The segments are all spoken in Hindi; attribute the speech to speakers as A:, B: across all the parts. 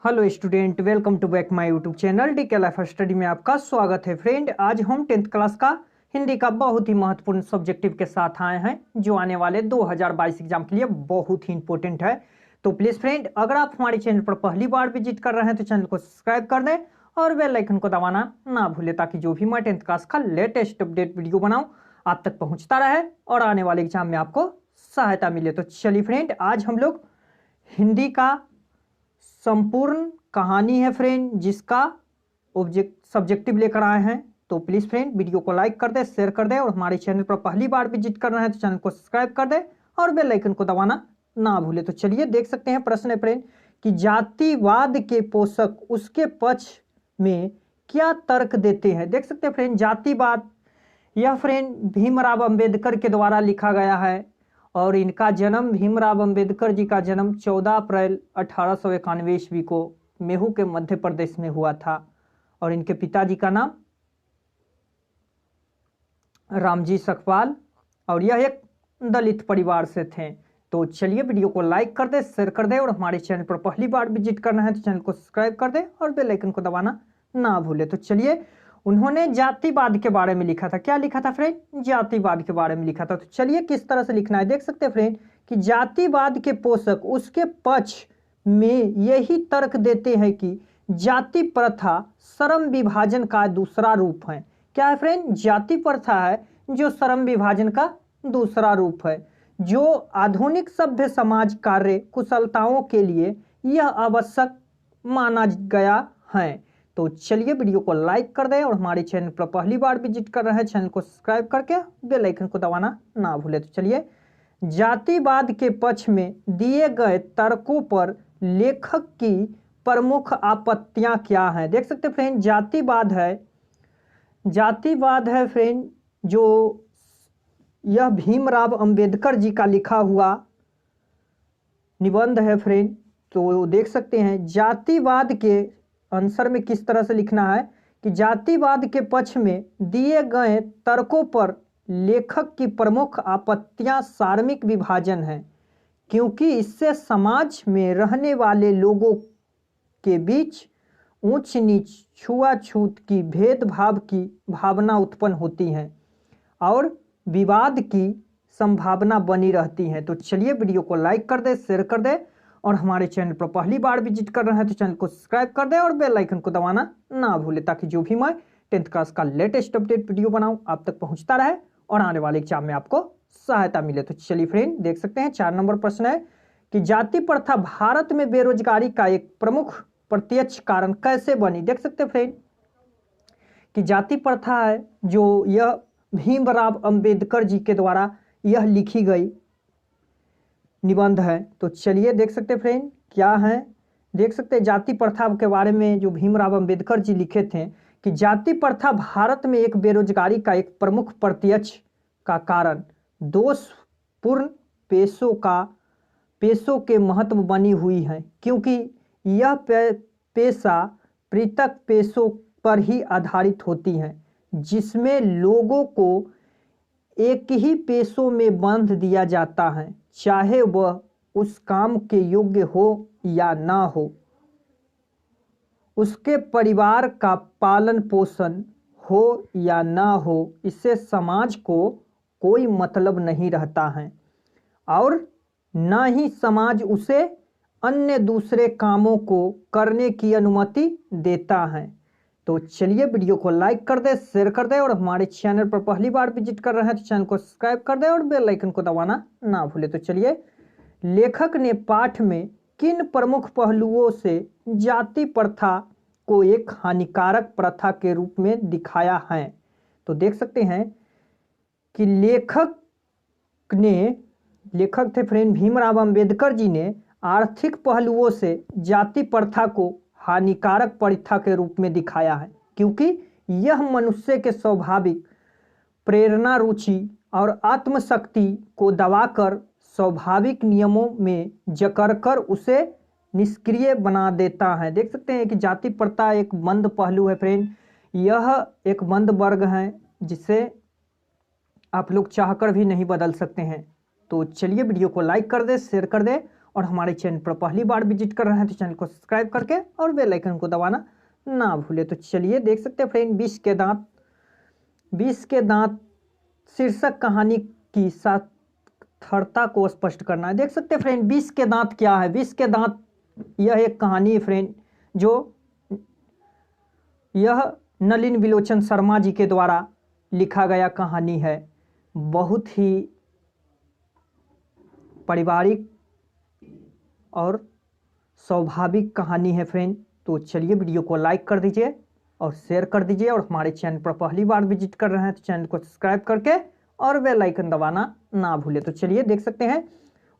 A: Hello student, welcome to back my YouTube channel D K life study में आपका स्वागत है। फ्रेंड, आज हम 10th क्लास का हिंदी का बहुत ही महत्वपूर्ण सब्जेक्टिव के साथ आए हैं जो आने वाले 2022 एग्जाम के लिए बहुत ही इंपॉर्टेंट है। तो प्लीज़ फ्रेंड, अगर आप हमारे चैनल पर पहली बार विजिट कर रहे हैं तो चैनल को सब्सक्राइब कर दें और बेल आइकन को दबाना ना भूलें ताकि जो भी मैं 10th क्लास का लेटेस्ट अपडेट वीडियो बनाऊँ आप तक पहुँचता रहे और आने वाले एग्जाम में आपको सहायता मिले। तो चलिए फ्रेंड, आज हम लोग हिंदी का संपूर्ण कहानी है फ्रेंड जिसका सब्जेक्टिव लेकर आए हैं। तो प्लीज़ फ्रेंड, वीडियो को लाइक कर दे, शेयर कर दे और हमारे चैनल पर पहली बार विजिट कर रहे हैं तो चैनल को सब्सक्राइब कर दे और बेल आइकन को दबाना ना भूले। तो चलिए देख सकते हैं प्रश्न है फ्रेंड कि जातिवाद के पोषक उसके पक्ष में क्या तर्क देते हैं। देख सकते हैं फ्रेंड, जातिवाद यह फ्रेंड भीमराव अंबेडकर के द्वारा लिखा गया है और इनका जन्म भीमराव अंबेडकर जी का जन्म 14 अप्रैल 1891 ईस्वी को मेहू के मध्य प्रदेश में हुआ था और इनके पिताजी का नाम रामजी सकपाल और यह एक दलित परिवार से थे। तो चलिए वीडियो को लाइक कर दे, शेयर कर दे और हमारे चैनल पर पहली बार विजिट करना है तो चैनल को सब्सक्राइब कर दे और बेल आइकन को दबाना ना भूले। तो चलिए, उन्होंने जातिवाद के बारे में लिखा था। क्या लिखा था फ्रेंड? जातिवाद के बारे में लिखा था। तो चलिए किस तरह से लिखना है देख सकते हैं फ्रेंड कि जातिवाद के पोषक उसके पक्ष में यही तर्क देते हैं कि जाति प्रथा श्रम विभाजन का दूसरा रूप है। क्या है फ्रेंड? जाति प्रथा है जो श्रम विभाजन का दूसरा रूप है, जो आधुनिक सभ्य समाज कार्य कुशलताओं के लिए यह आवश्यक माना गया है। तो चलिए वीडियो को लाइक कर दें और हमारे चैनल पर पहली बार विजिट कर रहे हैं चैनल को सब्सक्राइब करके बेल आइकन को दबाना ना भूले। तो चलिए, जातिवाद के पक्ष में दिए गए तर्कों पर लेखक की प्रमुख आपत्तियां क्या हैं। देख सकते हैं फ्रेंड, जातिवाद है फ्रेंड जो यह भीमराव अंबेडकर जी का लिखा हुआ निबंध है फ्रेंड। तो देख सकते हैं जातिवाद के आंसर में किस तरह से लिखना है कि जातिवाद के पक्ष में दिए गए तर्कों पर लेखक की प्रमुख आपत्तियां सार्मिक विभाजन है, क्योंकि इससे समाज में रहने वाले लोगों के बीच ऊंच नीच छुआछूत की भेदभाव की भावना उत्पन्न होती है और विवाद की संभावना बनी रहती है। तो चलिए वीडियो को लाइक कर दे, शेयर कर दे और हमारे चैनल पर पहली बार विजिट कर रहे हैं तो चैनल को सब्सक्राइब कर दे और बेल आइकन को दबाना ना भूले ताकि जो भी मैं 10th क्लास का लेटेस्ट अपडेट वीडियो बनाऊं आप तक पहुंचता रहे और आने वाले एग्जाम में आपको सहायता मिले। तो चलिए फ्रेंड, देख सकते हैं 4 नंबर प्रश्न है कि जाति प्रथा भारत में बेरोजगारी का एक प्रमुख प्रत्यक्ष कारण कैसे बनी। देख सकते हैं फ्रेंड कि जाति प्रथा है जो यह भीमराव अंबेडकर जी के द्वारा यह लिखी गई निबंध है। तो चलिए देख सकते हैं फ्रेंड क्या है, देख सकते हैं जाति प्रथा के बारे में जो भीमराव अंबेडकर जी लिखे थे कि जाति प्रथा भारत में एक बेरोजगारी का एक प्रमुख प्रत्यक्ष का कारण दोषपूर्ण पेशों के महत्व बनी हुई है, क्योंकि यह पेशा पृथक पेशों पर ही आधारित होती हैं जिसमें लोगों को एक ही पेशों में बांध दिया जाता है, चाहे वह उस काम के योग्य हो या ना हो, उसके परिवार का पालन पोषण हो या ना हो, इससे समाज को कोई मतलब नहीं रहता है और ना ही समाज उसे अन्य दूसरे कामों को करने की अनुमति देता है। तो चलिए वीडियो को लाइक कर दे, शेयर कर दे और हमारे चैनल पर पहली बार विजिट कर रहे हैं तो चैनल को सब्सक्राइब कर दे और बेल आइकन को दबाना ना भूले। तो चलिए, लेखक ने पाठ में किन प्रमुख पहलुओं से जाति प्रथा को एक हानिकारक प्रथा के रूप में दिखाया है। तो देख सकते हैं कि लेखक थे फ्रेंड भीमराव अंबेडकर जी ने आर्थिक पहलुओं से जाति प्रथा को हानिकारक प्रथा के रूप में दिखाया है, क्योंकि यह मनुष्य के स्वाभाविक प्रेरणा, रुचि और आत्मशक्ति को दबाकर स्वाभाविक नियमों में जकड़कर उसे निष्क्रिय बना देता है। देख सकते हैं कि जाति प्रथा एक मंद पहलू है फ्रेंड, यह एक मंद वर्ग है जिसे आप लोग चाहकर भी नहीं बदल सकते हैं। तो चलिए वीडियो को लाइक कर दे, शेयर कर दे और हमारे चैनल पर पहली बार विजिट कर रहे हैं तो चैनल को सब्सक्राइब करके और बेल आइकन को दबाना ना भूले। तो चलिए देख सकते हैं फ्रेंड, विष के दांत शीर्षक कहानी की सार्थकता को स्पष्ट करना है। देख सकते हैं फ्रेंड, विष के दांत क्या है। विष के दांत यह एक कहानी है फ्रेंड, जो यह नलिन विलोचन शर्मा जी के द्वारा लिखा गया कहानी है। बहुत ही पारिवारिक और स्वाभाविक कहानी है फ्रेंड। तो चलिए वीडियो को लाइक कर दीजिए और शेयर कर दीजिए और हमारे चैनल पर पहली बार विजिट कर रहे हैं तो चैनल को सब्सक्राइब करके और बेल आइकन दबाना ना भूले। तो चलिए देख सकते हैं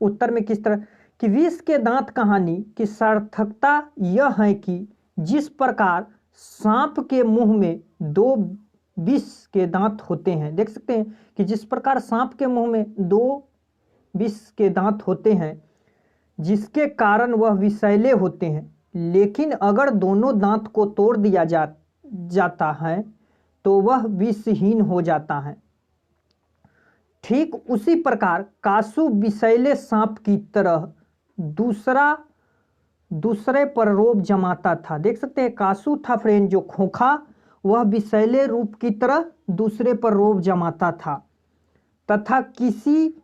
A: उत्तर में किस तरह कि विष के दांत कहानी की सार्थकता यह है कि जिस प्रकार सांप के मुंह में 2 विष के दांत होते हैं। देख सकते हैं कि जिस प्रकार सांप के मुंह में 2 विष के दांत होते हैं जिसके कारण वह विषैले होते हैं, लेकिन अगर दोनों दांत को तोड़ दिया जाता है तो वह विषहीन हो जाता है। ठीक उसी प्रकार कासू विषैले सांप की तरह दूसरे पर रोब जमाता था। देख सकते हैं कासू था फ्रेंड जो खोखा, वह विषैले रूप की तरह दूसरे पर रोब जमाता था तथा किसी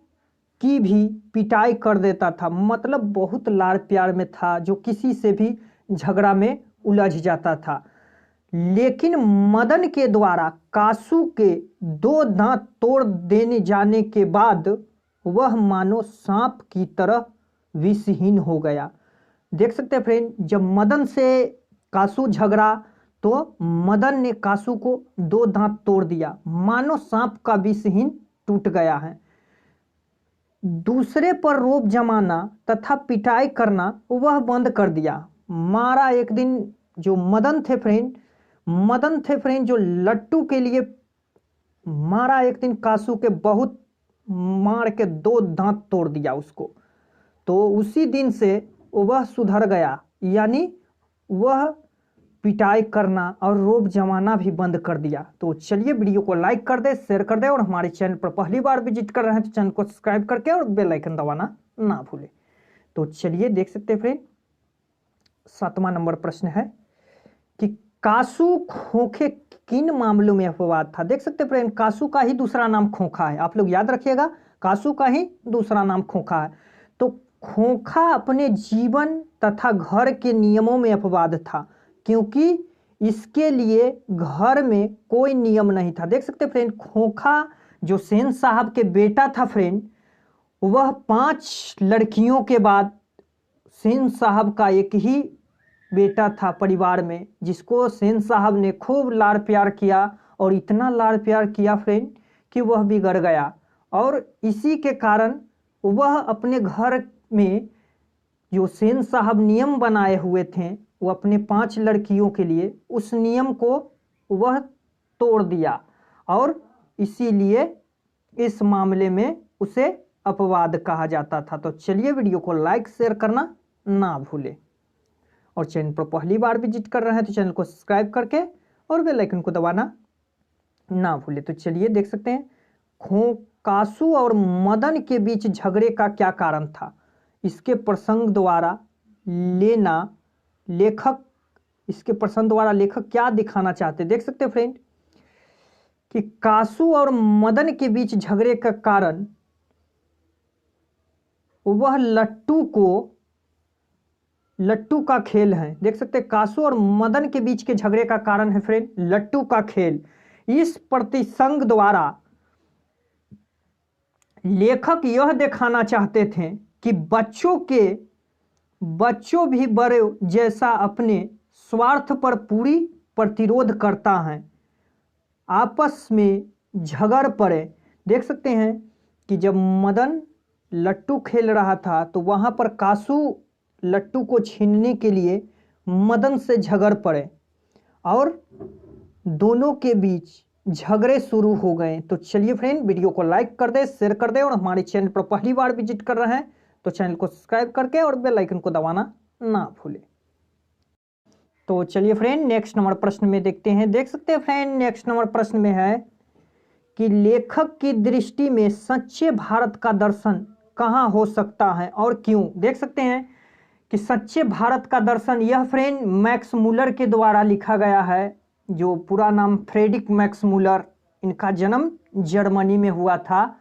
A: की भी पिटाई कर देता था। मतलब बहुत लाड़ प्यार में था, जो किसी से भी झगड़ा में उलझ जाता था। लेकिन मदन के द्वारा कासू के 2 दांत तोड़ देने जाने के बाद वह मानो सांप की तरह विषहीन हो गया। देख सकते हैं फ्रेंड, जब मदन से कासू झगड़ा तो मदन ने कासू को 2 दांत तोड़ दिया, मानो सांप का विषहीन टूट गया है। दूसरे पर रोब जमाना तथा पिटाई करना वह बंद कर दिया। मारा एक दिन जो मदन थे फ्रेंड जो लट्टू के लिए मारा, एक दिन कासू के बहुत मार के 2 दांत तोड़ दिया उसको। तो उसी दिन से वह सुधर गया, यानी वह पिटाई करना और रोब जमाना भी बंद कर दिया। तो चलिए वीडियो को लाइक कर दे, शेयर कर दे और हमारे चैनल पर पहली बार विजिट कर रहे हैं तो चैनल को सब्सक्राइब करके और बेल आइकन दबाना ना भूले। तो चलिए देख सकते हैं फ्रेंड, 7वां नंबर प्रश्न है कि कासू खोखे किन मामलों में अपवाद था। देख सकते हैं फ्रेंड, कासू का ही दूसरा नाम खोखा है। आप लोग याद रखिएगा, कासू का ही दूसरा नाम खोखा है। तो खोखा अपने जीवन तथा घर के नियमों में अपवाद था, क्योंकि इसके लिए घर में कोई नियम नहीं था। देख सकते फ्रेंड, खोखा जो सेन साहब के बेटा था फ्रेंड, वह 5 लड़कियों के बाद सेन साहब का एक ही बेटा था परिवार में, जिसको सेन साहब ने खूब लाड़ प्यार किया और इतना लाड़ प्यार किया फ्रेंड कि वह बिगड़ गया। और इसी के कारण वह अपने घर में जो सेन साहब नियम बनाए हुए थे वो अपने 5 लड़कियों के लिए, उस नियम को वह तोड़ दिया और इसीलिए इस मामले में उसे अपवाद कहा जाता था। तो चलिए वीडियो को लाइक शेयर करना ना भूले और चैनल पर पहली बार विजिट कर रहे हैं तो चैनल को सब्सक्राइब करके और बेल आइकन को दबाना ना भूले। तो चलिए देख सकते हैं कासू और मदन के बीच झगड़े का क्या कारण था। इसके प्रसंग द्वारा लेखक क्या दिखाना चाहते। देख सकते हैं फ्रेंड कि कासू और मदन के बीच झगड़े का कारण वह लट्टू का खेल है। देख सकते हैं कासू और मदन के बीच के झगड़े का कारण है फ्रेंड लट्टू का खेल। इस प्रतिसंग द्वारा लेखक यह दिखाना चाहते थे कि बच्चों भी बड़े जैसा अपने स्वार्थ पर पूरी प्रतिरोध करता है, आपस में झगड़ पड़े। देख सकते हैं कि जब मदन लट्टू खेल रहा था तो वहां पर कासू लट्टू को छीनने के लिए मदन से झगड़ पड़े और दोनों के बीच झगड़े शुरू हो गए। तो चलिए फ्रेंड, वीडियो को लाइक कर दे, शेयर कर दे और हमारे चैनल पर पहली बार विजिट कर रहे हैं तो चैनल को सब्सक्राइब करके और बेल आइकन को दबाना ना भूले। तो चलिए फ्रेंड, नेक्स्ट नंबर प्रश्न में देखते हैं। देख सकते हैं फ्रेंड, नेक्स्ट नंबर प्रश्न में है कि लेखक की दृष्टि में सच्चे भारत का दर्शन कहाँ हो सकता है और क्यों? देख सकते हैं कि सच्चे भारत का दर्शन, यह फ्रेंड मैक्स मूलर के द्वारा लिखा गया है, जो पूरा नाम फ्रेडरिक मैक्स मूलर। इनका जन्म जर्मनी में हुआ था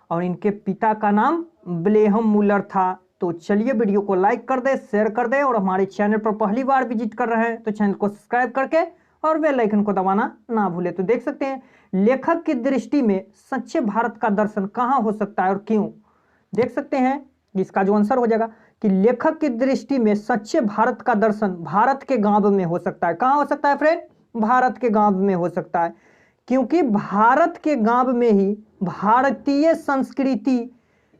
A: और इनके पिता का नाम विल्हेम मूलर था। तो चलिए वीडियो को लाइक कर दे, शेयर कर दे, और हमारे चैनल पर पहली बार विजिट कर रहे हैं तो चैनल को सब्सक्राइब करके और बेल आइकन को दबाना ना भूले। तो देख सकते हैं लेखक की दृष्टि में सच्चे भारत का दर्शन कहाँ हो सकता है और क्यों? देख सकते हैं इसका जो आंसर हो जाएगा कि लेखक की दृष्टि में सच्चे भारत का दर्शन भारत के गांव में हो सकता है। कहाँ हो सकता है फ्रेंड? भारत के गांव में हो सकता है, क्योंकि भारत के गांव में ही भारतीय संस्कृति,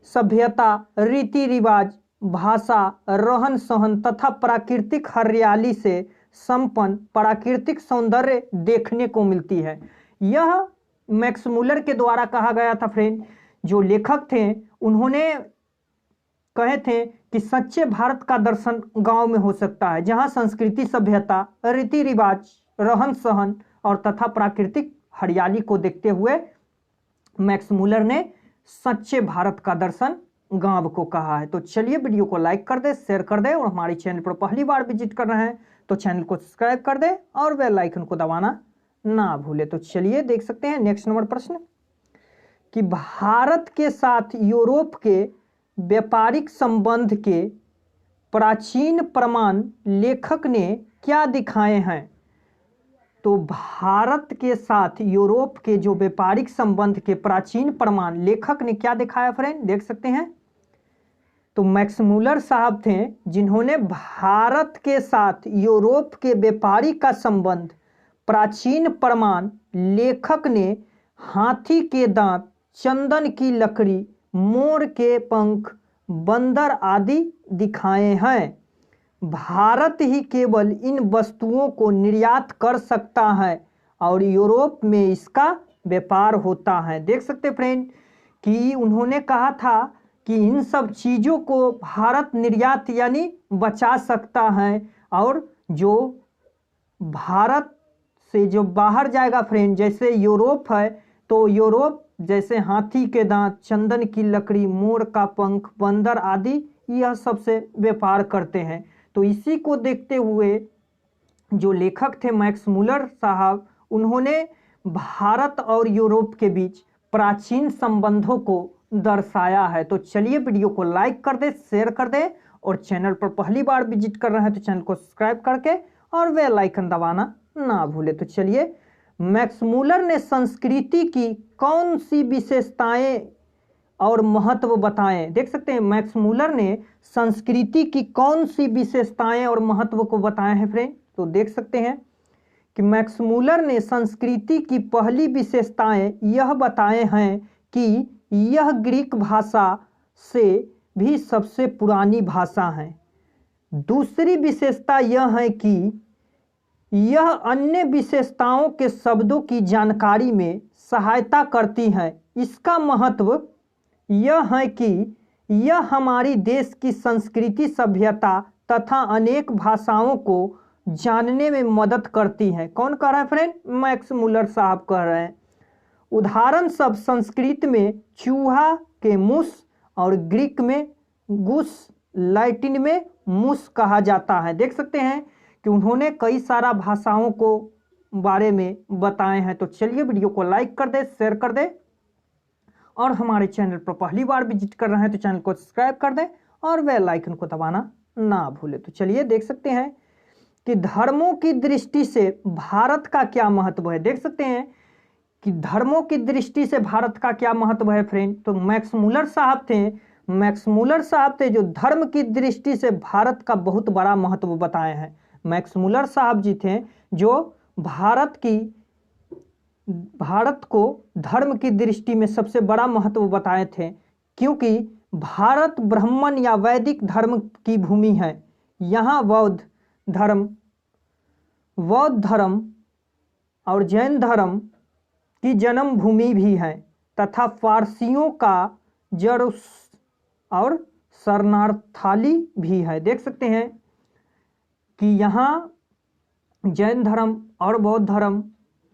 A: सभ्यता, रीति रिवाज, भाषा, रहन सहन तथा प्राकृतिक हरियाली से संपन्न प्राकृतिक सौंदर्य देखने को मिलती है। यह मैक्स मूलर के द्वारा कहा गया था फ्रेंड। जो लेखक थे उन्होंने कहे थे कि सच्चे भारत का दर्शन गांव में हो सकता है, जहां संस्कृति, सभ्यता, रीति रिवाज, रहन सहन और तथा प्राकृतिक हरियाली को देखते हुए मैक्स मूलर ने सच्चे भारत का दर्शन गांव को कहा है। तो चलिए वीडियो को लाइक कर दे, शेयर कर दे, और हमारे चैनल पर पहली बार विजिट कर रहे हैं तो चैनल को सब्सक्राइब कर दे और बेल आइकन को दबाना ना भूले। तो चलिए देख सकते हैं नेक्स्ट नंबर प्रश्न कि भारत के साथ यूरोप के व्यापारिक संबंध के प्राचीन प्रमाण लेखक ने क्या दिखाए हैं? तो भारत के साथ यूरोप के जो व्यापारिक संबंध के प्राचीन प्रमाण लेखक ने क्या दिखाया फ्रेंड? देख सकते हैं तो मैक्स मूलर साहब थे जिन्होंने भारत के साथ यूरोप के व्यापारी का संबंध प्राचीन प्रमाण लेखक ने हाथी के दांत, चंदन की लकड़ी, मोर के पंख, बंदर आदि दिखाए हैं। भारत ही केवल इन वस्तुओं को निर्यात कर सकता है और यूरोप में इसका व्यापार होता है। देख सकते फ्रेंड कि उन्होंने कहा था कि इन सब चीज़ों को भारत निर्यात यानी बचा सकता है, और जो भारत से जो बाहर जाएगा फ्रेंड, जैसे यूरोप है तो यूरोप जैसे हाथी के दांत, चंदन की लकड़ी, मोर का पंख, बंदर आदि यह सबसे व्यापार करते हैं। तो इसी को देखते हुए जो लेखक थे मैक्स मूलर साहब, उन्होंने भारत और यूरोप के बीच प्राचीन संबंधों को दर्शाया है। तो चलिए वीडियो को लाइक कर दे, शेयर कर दे, और चैनल पर पहली बार विजिट कर रहे हैं तो चैनल को सब्सक्राइब करके और बेल आइकन दबाना ना भूले। तो चलिए मैक्स मूलर ने संस्कृति की कौन सी विशेषताएं और महत्व बताएं? देख सकते हैं मैक्स मूलर ने संस्कृति की कौन सी विशेषताएं और महत्व को बताए हैं फ्रेंड? तो देख सकते हैं कि मैक्स मूलर ने संस्कृति की पहली विशेषताएं यह बताए हैं कि यह ग्रीक भाषा से भी सबसे पुरानी भाषा है। दूसरी विशेषता यह है कि यह अन्य विशेषताओं के शब्दों की जानकारी में सहायता करती है। इसका महत्व यह है कि यह हमारी देश की संस्कृति, सभ्यता तथा अनेक भाषाओं को जानने में मदद करती है। कौन कह रहा है फ्रेंड? मैक्स मूलर साहब कह रहे हैं। उदाहरण सब संस्कृत में चूहा के मूस और ग्रीक में गुस, लैटिन में मूस कहा जाता है। देख सकते हैं कि उन्होंने कई सारा भाषाओं को बारे में बताए हैं। तो चलिए वीडियो को लाइक कर दे, शेयर कर दे, और हमारे चैनल पर पहली बार विजिट कर रहे हैं तो चैनल को सब्सक्राइब कर दे और बेल आइकन को दबाना ना भूले। तो चलिए देख सकते हैं कि धर्मों की दृष्टि से भारत का क्या महत्व है। देख सकते हैं कि धर्मों की दृष्टि से भारत का क्या महत्व है फ्रेंड? तो मैक्स मूलर साहब थे, मैक्स मूलर साहब थे जो धर्म की दृष्टि से भारत का बहुत बड़ा महत्व बताए हैं। मैक्स मूलर साहब जी थे जो भारत को धर्म की दृष्टि में सबसे बड़ा महत्व बताए थे, क्योंकि भारत ब्राह्मण या वैदिक धर्म की भूमि है। यहाँ बौद्ध धर्म और जैन धर्म की जन्म भूमि भी है, तथा फारसियों का जड़ और शरणार्थी भी है। देख सकते हैं कि यहाँ जैन धर्म और बौद्ध धर्म,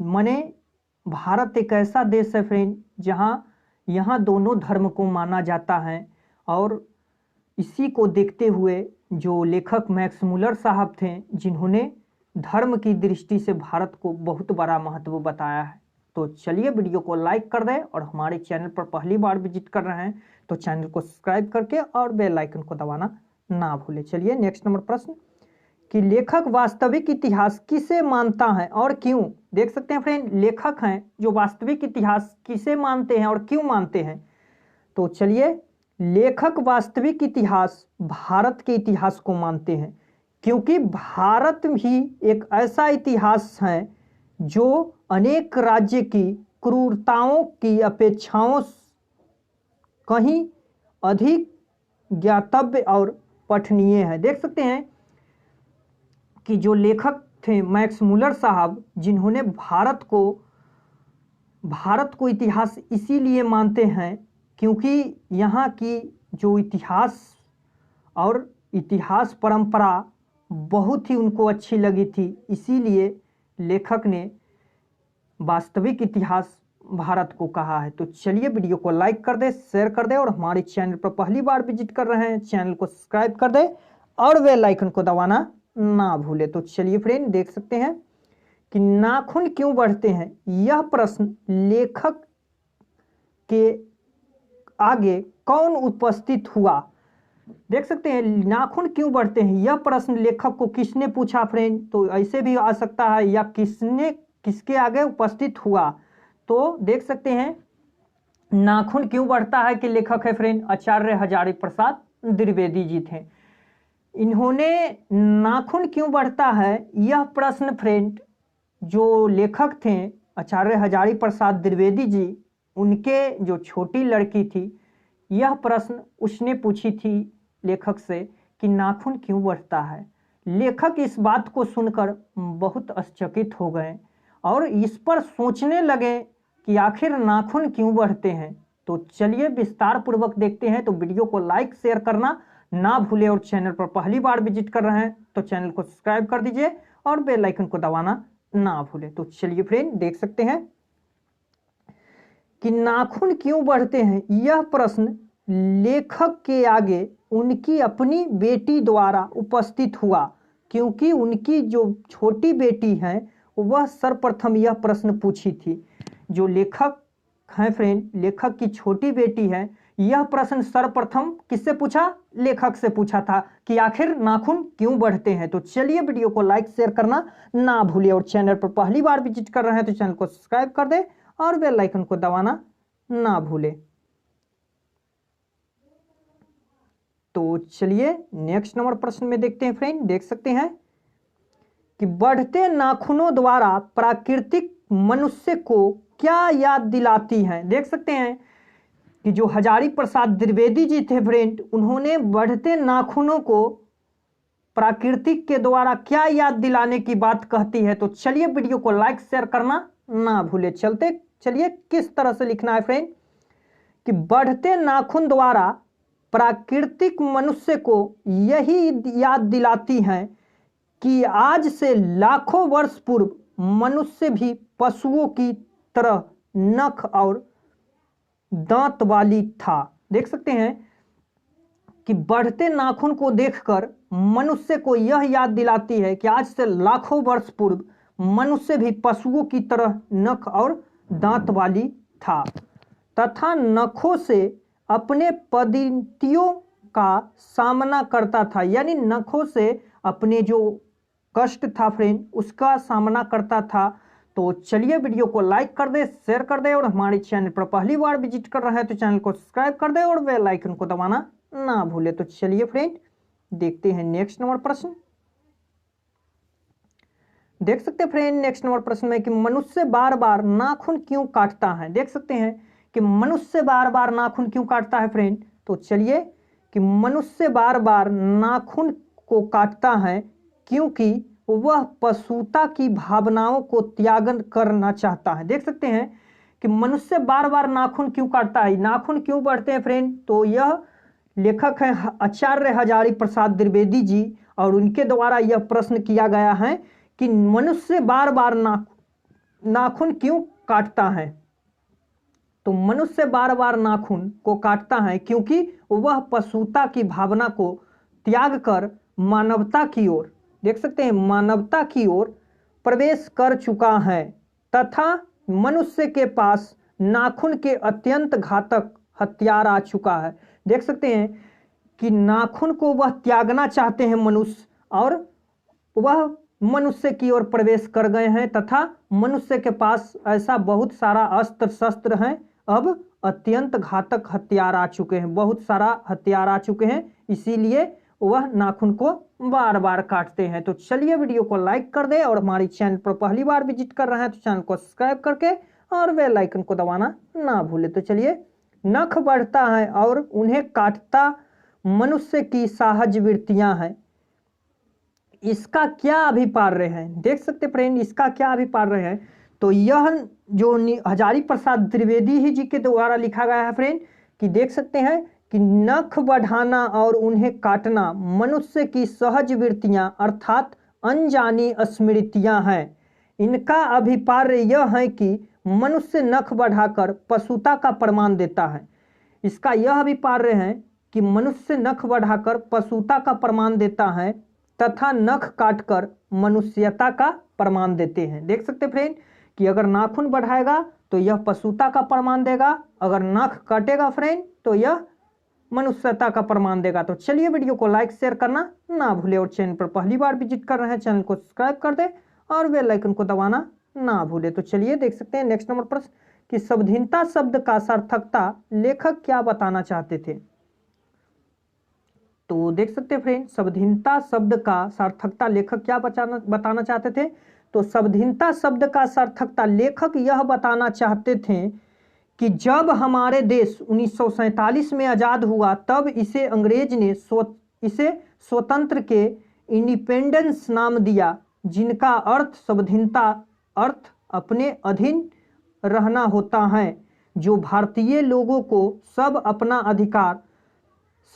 A: माने भारत एक ऐसा देश है फ्रेंड जहाँ यहाँ दोनों धर्म को माना जाता है, और इसी को देखते हुए जो लेखक मैक्स मुलर साहब थे, जिन्होंने धर्म की दृष्टि से भारत को बहुत बड़ा महत्व बताया है। तो चलिए वीडियो को लाइक कर दें और हमारे चैनल पर पहली बार विजिट कर रहे हैं तो चैनल को सब्सक्राइब करके और बेल आइकन को दबाना ना भूलें। चलिए नेक्स्ट नंबर प्रश्न कि लेखक वास्तविक इतिहास किसे मानता है और क्यों। देख सकते हैं फ्रेंड, लेखक हैं जो वास्तविक इतिहास किसे मानते हैं और क्यों मानते हैं। तो चलिए, लेखक वास्तविक इतिहास भारत के इतिहास को मानते हैं, क्योंकि भारत ही एक ऐसा इतिहास है जो अनेक राज्य की क्रूरताओं की अपेक्षाओं कहीं अधिक ज्ञातव्य और पठनीय है। देख सकते हैं कि जो लेखक थे मैक्स मुलर साहब, जिन्होंने भारत को इतिहास इसीलिए मानते हैं क्योंकि यहाँ की जो इतिहास और इतिहास परंपरा बहुत ही उनको अच्छी लगी थी, इसीलिए लेखक ने वास्तविक इतिहास भारत को कहा है। तो चलिए वीडियो को लाइक कर दे, शेयर कर दे और हमारे चैनल पर पहली बार विजिट कर रहे हैं चैनल को सब्सक्राइब कर दे और बेल आइकन को दबाना ना भूले। तो चलिए फ्रेंड, देख सकते हैं कि नाखून क्यों बढ़ते हैं, यह प्रश्न लेखक के आगे कौन उपस्थित हुआ। देख सकते हैं, नाखून क्यों बढ़ते हैं, यह प्रश्न लेखक को किसने पूछा फ्रेंड। तो ऐसे भी आ सकता है या किसके आगे उपस्थित हुआ। तो देख सकते हैं नाखून क्यों बढ़ता है कि लेखक है फ्रेंड आचार्य हजारी प्रसाद द्विवेदी जी थे। इन्होंने नाखून क्यों बढ़ता है यह प्रश्न फ्रेंड जो लेखक थे आचार्य हजारी प्रसाद द्विवेदी जी, उनके जो छोटी लड़की थी, यह प्रश्न उसने पूछी थी लेखक से कि नाखून क्यों बढ़ता है। लेखक इस बात को सुनकर बहुत आश्चर्यचकित हो गए और इस पर सोचने लगे कि आखिर नाखून क्यों बढ़ते हैं। तो चलिए विस्तार पूर्वक देखते हैं। तो वीडियो को लाइक शेयर करना ना भूले और चैनल पर पहली बार विजिट कर रहे हैं तो चैनल को सब्सक्राइब कर दीजिए और बेल आइकन को दबाना ना भूले। तो चलिए फ्रेंड, देख सकते हैं कि नाखून क्यों बढ़ते हैं, यह प्रश्न लेखक के आगे उनकी अपनी बेटी द्वारा उपस्थित हुआ, क्योंकि उनकी जो छोटी बेटी है वह सर्वप्रथम यह प्रश्न पूछी थी। जो लेखक हैं फ्रेंड, लेखक की छोटी बेटी है, यह प्रश्न सर्वप्रथम किससे पूछा, लेखक से पूछा था कि आखिर नाखून क्यों बढ़ते हैं। तो चलिए वीडियो को लाइक शेयर करना ना भूलिए और चैनल पर पहली बार विजिट कर रहे हैं तो चैनल को सब्सक्राइब कर दे और बेल आइकन को दबाना ना भूले। तो चलिए नेक्स्ट नंबर प्रश्न में देखते हैं फ्रेंड। देख सकते हैं कि बढ़ते नाखूनों द्वारा प्राकृतिक मनुष्य को क्या याद दिलाती हैं। देख सकते हैं कि जो हजारी प्रसाद द्विवेदी जी थे फ्रेंड, उन्होंने बढ़ते नाखूनों को प्राकृतिक के द्वारा क्या याद दिलाने की बात कहती है। तो चलिए वीडियो को लाइक शेयर करना ना भूले। चलिए किस तरह से लिखना है फ्रेंड कि बढ़ते नाखून द्वारा प्राकृतिक मनुष्य को यही याद दिलाती हैं कि आज से लाखों वर्ष पूर्व मनुष्य भी पशुओं की तरह नख और दांत वाली था। देख सकते हैं कि बढ़ते नाखून को देखकर मनुष्य को यह याद दिलाती है कि आज से लाखों वर्ष पूर्व मनुष्य भी पशुओं की तरह नख और दांत वाली था तथा नखों से अपने पद्धतियों का सामना करता था, यानी नखों से अपने जो कष्ट था फ्रेंड उसका सामना करता था। तो चलिए वीडियो को लाइक कर दे, शेयर कर दे और हमारे चैनल पर पहली बार विजिट कर रहे हैं तो चैनल को सब्सक्राइब कर दे और बेल आइकन को दबाना ना भूले। तो चलिए फ्रेंड, देखते हैं नेक्स्ट नंबर प्रश्न। देख सकते हैं फ्रेंड नेक्स्ट नंबर प्रश्न में कि मनुष्य बार बार नाखून क्यों काटता है। देख सकते हैं कि मनुष्य बार बार नाखून क्यों काटता है फ्रेंड। तो चलिए कि मनुष्य बार बार नाखून को काटता है क्योंकि वह पशुता की भावनाओं को त्याग करना चाहता है। देख सकते हैं कि मनुष्य बार बार नाखून क्यों काटता है, नाखून क्यों बढ़ते हैं फ्रेंड। तो यह लेखक है आचार्य हजारी प्रसाद द्विवेदी जी और उनके द्वारा यह प्रश्न किया गया है कि मनुष्य बार बार नाखून क्यों काटता है। तो मनुष्य बार बार नाखून को काटता है क्योंकि वह पशुता की भावना को त्याग कर मानवता की ओर, देख सकते हैं, मानवता की ओर प्रवेश कर चुका है तथा मनुष्य के पास नाखून के अत्यंत घातक हथियार आ चुका है। देख सकते हैं कि नाखून को वह त्यागना चाहते हैं मनुष्य, और वह मनुष्य की ओर प्रवेश कर गए हैं तथा मनुष्य के पास ऐसा बहुत सारा अस्त्र शस्त्र हैं, अब अत्यंत घातक हथियार आ चुके हैं, बहुत सारा हथियार आ चुके हैं, इसीलिए वह नाखून को बार बार काटते हैं। तो चलिए वीडियो को लाइक कर दे, और हमारी चैनल पर पहली बार विजिट कर रहे हैं तो चैनल को सब्सक्राइब करके और बेल आइकन को दबाना ना भूले। तो चलिए, नख बढ़ता है और उन्हें काटता मनुष्य की सहज वृत्तियां हैं, इसका क्या अभिप्राय है? देख सकते फ्रेंड, इसका क्या अभिप्राय है? तो यह जो हजारी प्रसाद त्रिवेदी ही जी के द्वारा लिखा गया है फ्रेंड, कि देख सकते हैं कि नख बढ़ाना और उन्हें काटना मनुष्य की सहज वृत्तियां अर्थात अनजानी स्मृतियां हैं। इनका अभिप्राय यह है कि मनुष्य नख बढ़ाकर पशुता का प्रमाण देता है। इसका यह अभिप्राय है कि मनुष्य नख बढ़ाकर पशुता का प्रमाण देता है तथा नख काटकर मनुष्यता का प्रमाण देते हैं। देख सकते फ्रेंड कि अगर नाखून बढ़ाएगा तो यह पशुता का प्रमाण देगा, अगर नख काटेगा फ्रेंड तो यह मनुष्यता का प्रमाण देगा। तो चलिए, वीडियो को लाइक शेयर करना ना भूले, और चैनल पर पहली बार विजिट कर रहे हैं चैनल को सब्सक्राइब कर दे और बेल आइकन को दबाना ना भूले। तो चलिए देख सकते हैं नेक्स्ट नंबर प्रश्न, कि स्वाधीनता शब्द का सार्थकता लेखक क्या बताना चाहते थे? तो देख सकते हैं फ्रेंड, स्वाधीनता शब्द का सार्थकता लेखक क्या बताना चाहते थे? तो स्वाधीनता शब्द का सार्थकता लेखक यह बताना चाहते थे कि जब हमारे देश 1947 में आज़ाद हुआ तब इसे अंग्रेज ने इसे स्वतंत्र के इंडिपेंडेंस नाम दिया, जिनका अर्थ स्वाधीनता अर्थ अपने अधीन रहना होता है, जो भारतीय लोगों को सब अपना अधिकार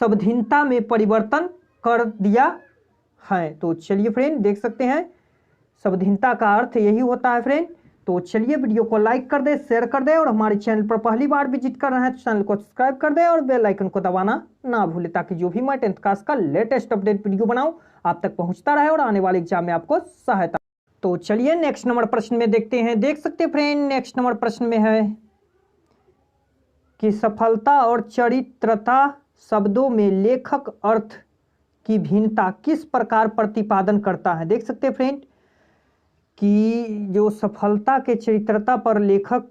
A: स्वाधीनता में परिवर्तन कर दिया है। तो चलिए फ्रेंड, देख सकते हैं स्वाधीनता का अर्थ यही होता है फ्रेंड। तो चलिए, वीडियो को लाइक कर दे, शेयर कर दे, और हमारे चैनल पर पहली बार विजिट कर रहे हैं तो चैनल को सब्सक्राइब कर दे और बेल आइकन को दबाना ना भूले, ताकि जो भी मैं 10th क्लास का लेटेस्ट अपडेट वीडियो बनाऊं आप तक पहुंचता रहे और आने वाले एग्जाम में आपको सहायता। तो चलिए नेक्स्ट नंबर प्रश्न में देखते हैं। देख सकते हैं फ्रेंड, नेक्स्ट नंबर प्रश्न में है कि सफलता और चरित्रता शब्दों में लेखक अर्थ की भिन्नता किस प्रकार प्रतिपादन करता है? देख सकते हैं फ्रेंड कि जो सफलता के चरित्रता पर लेखक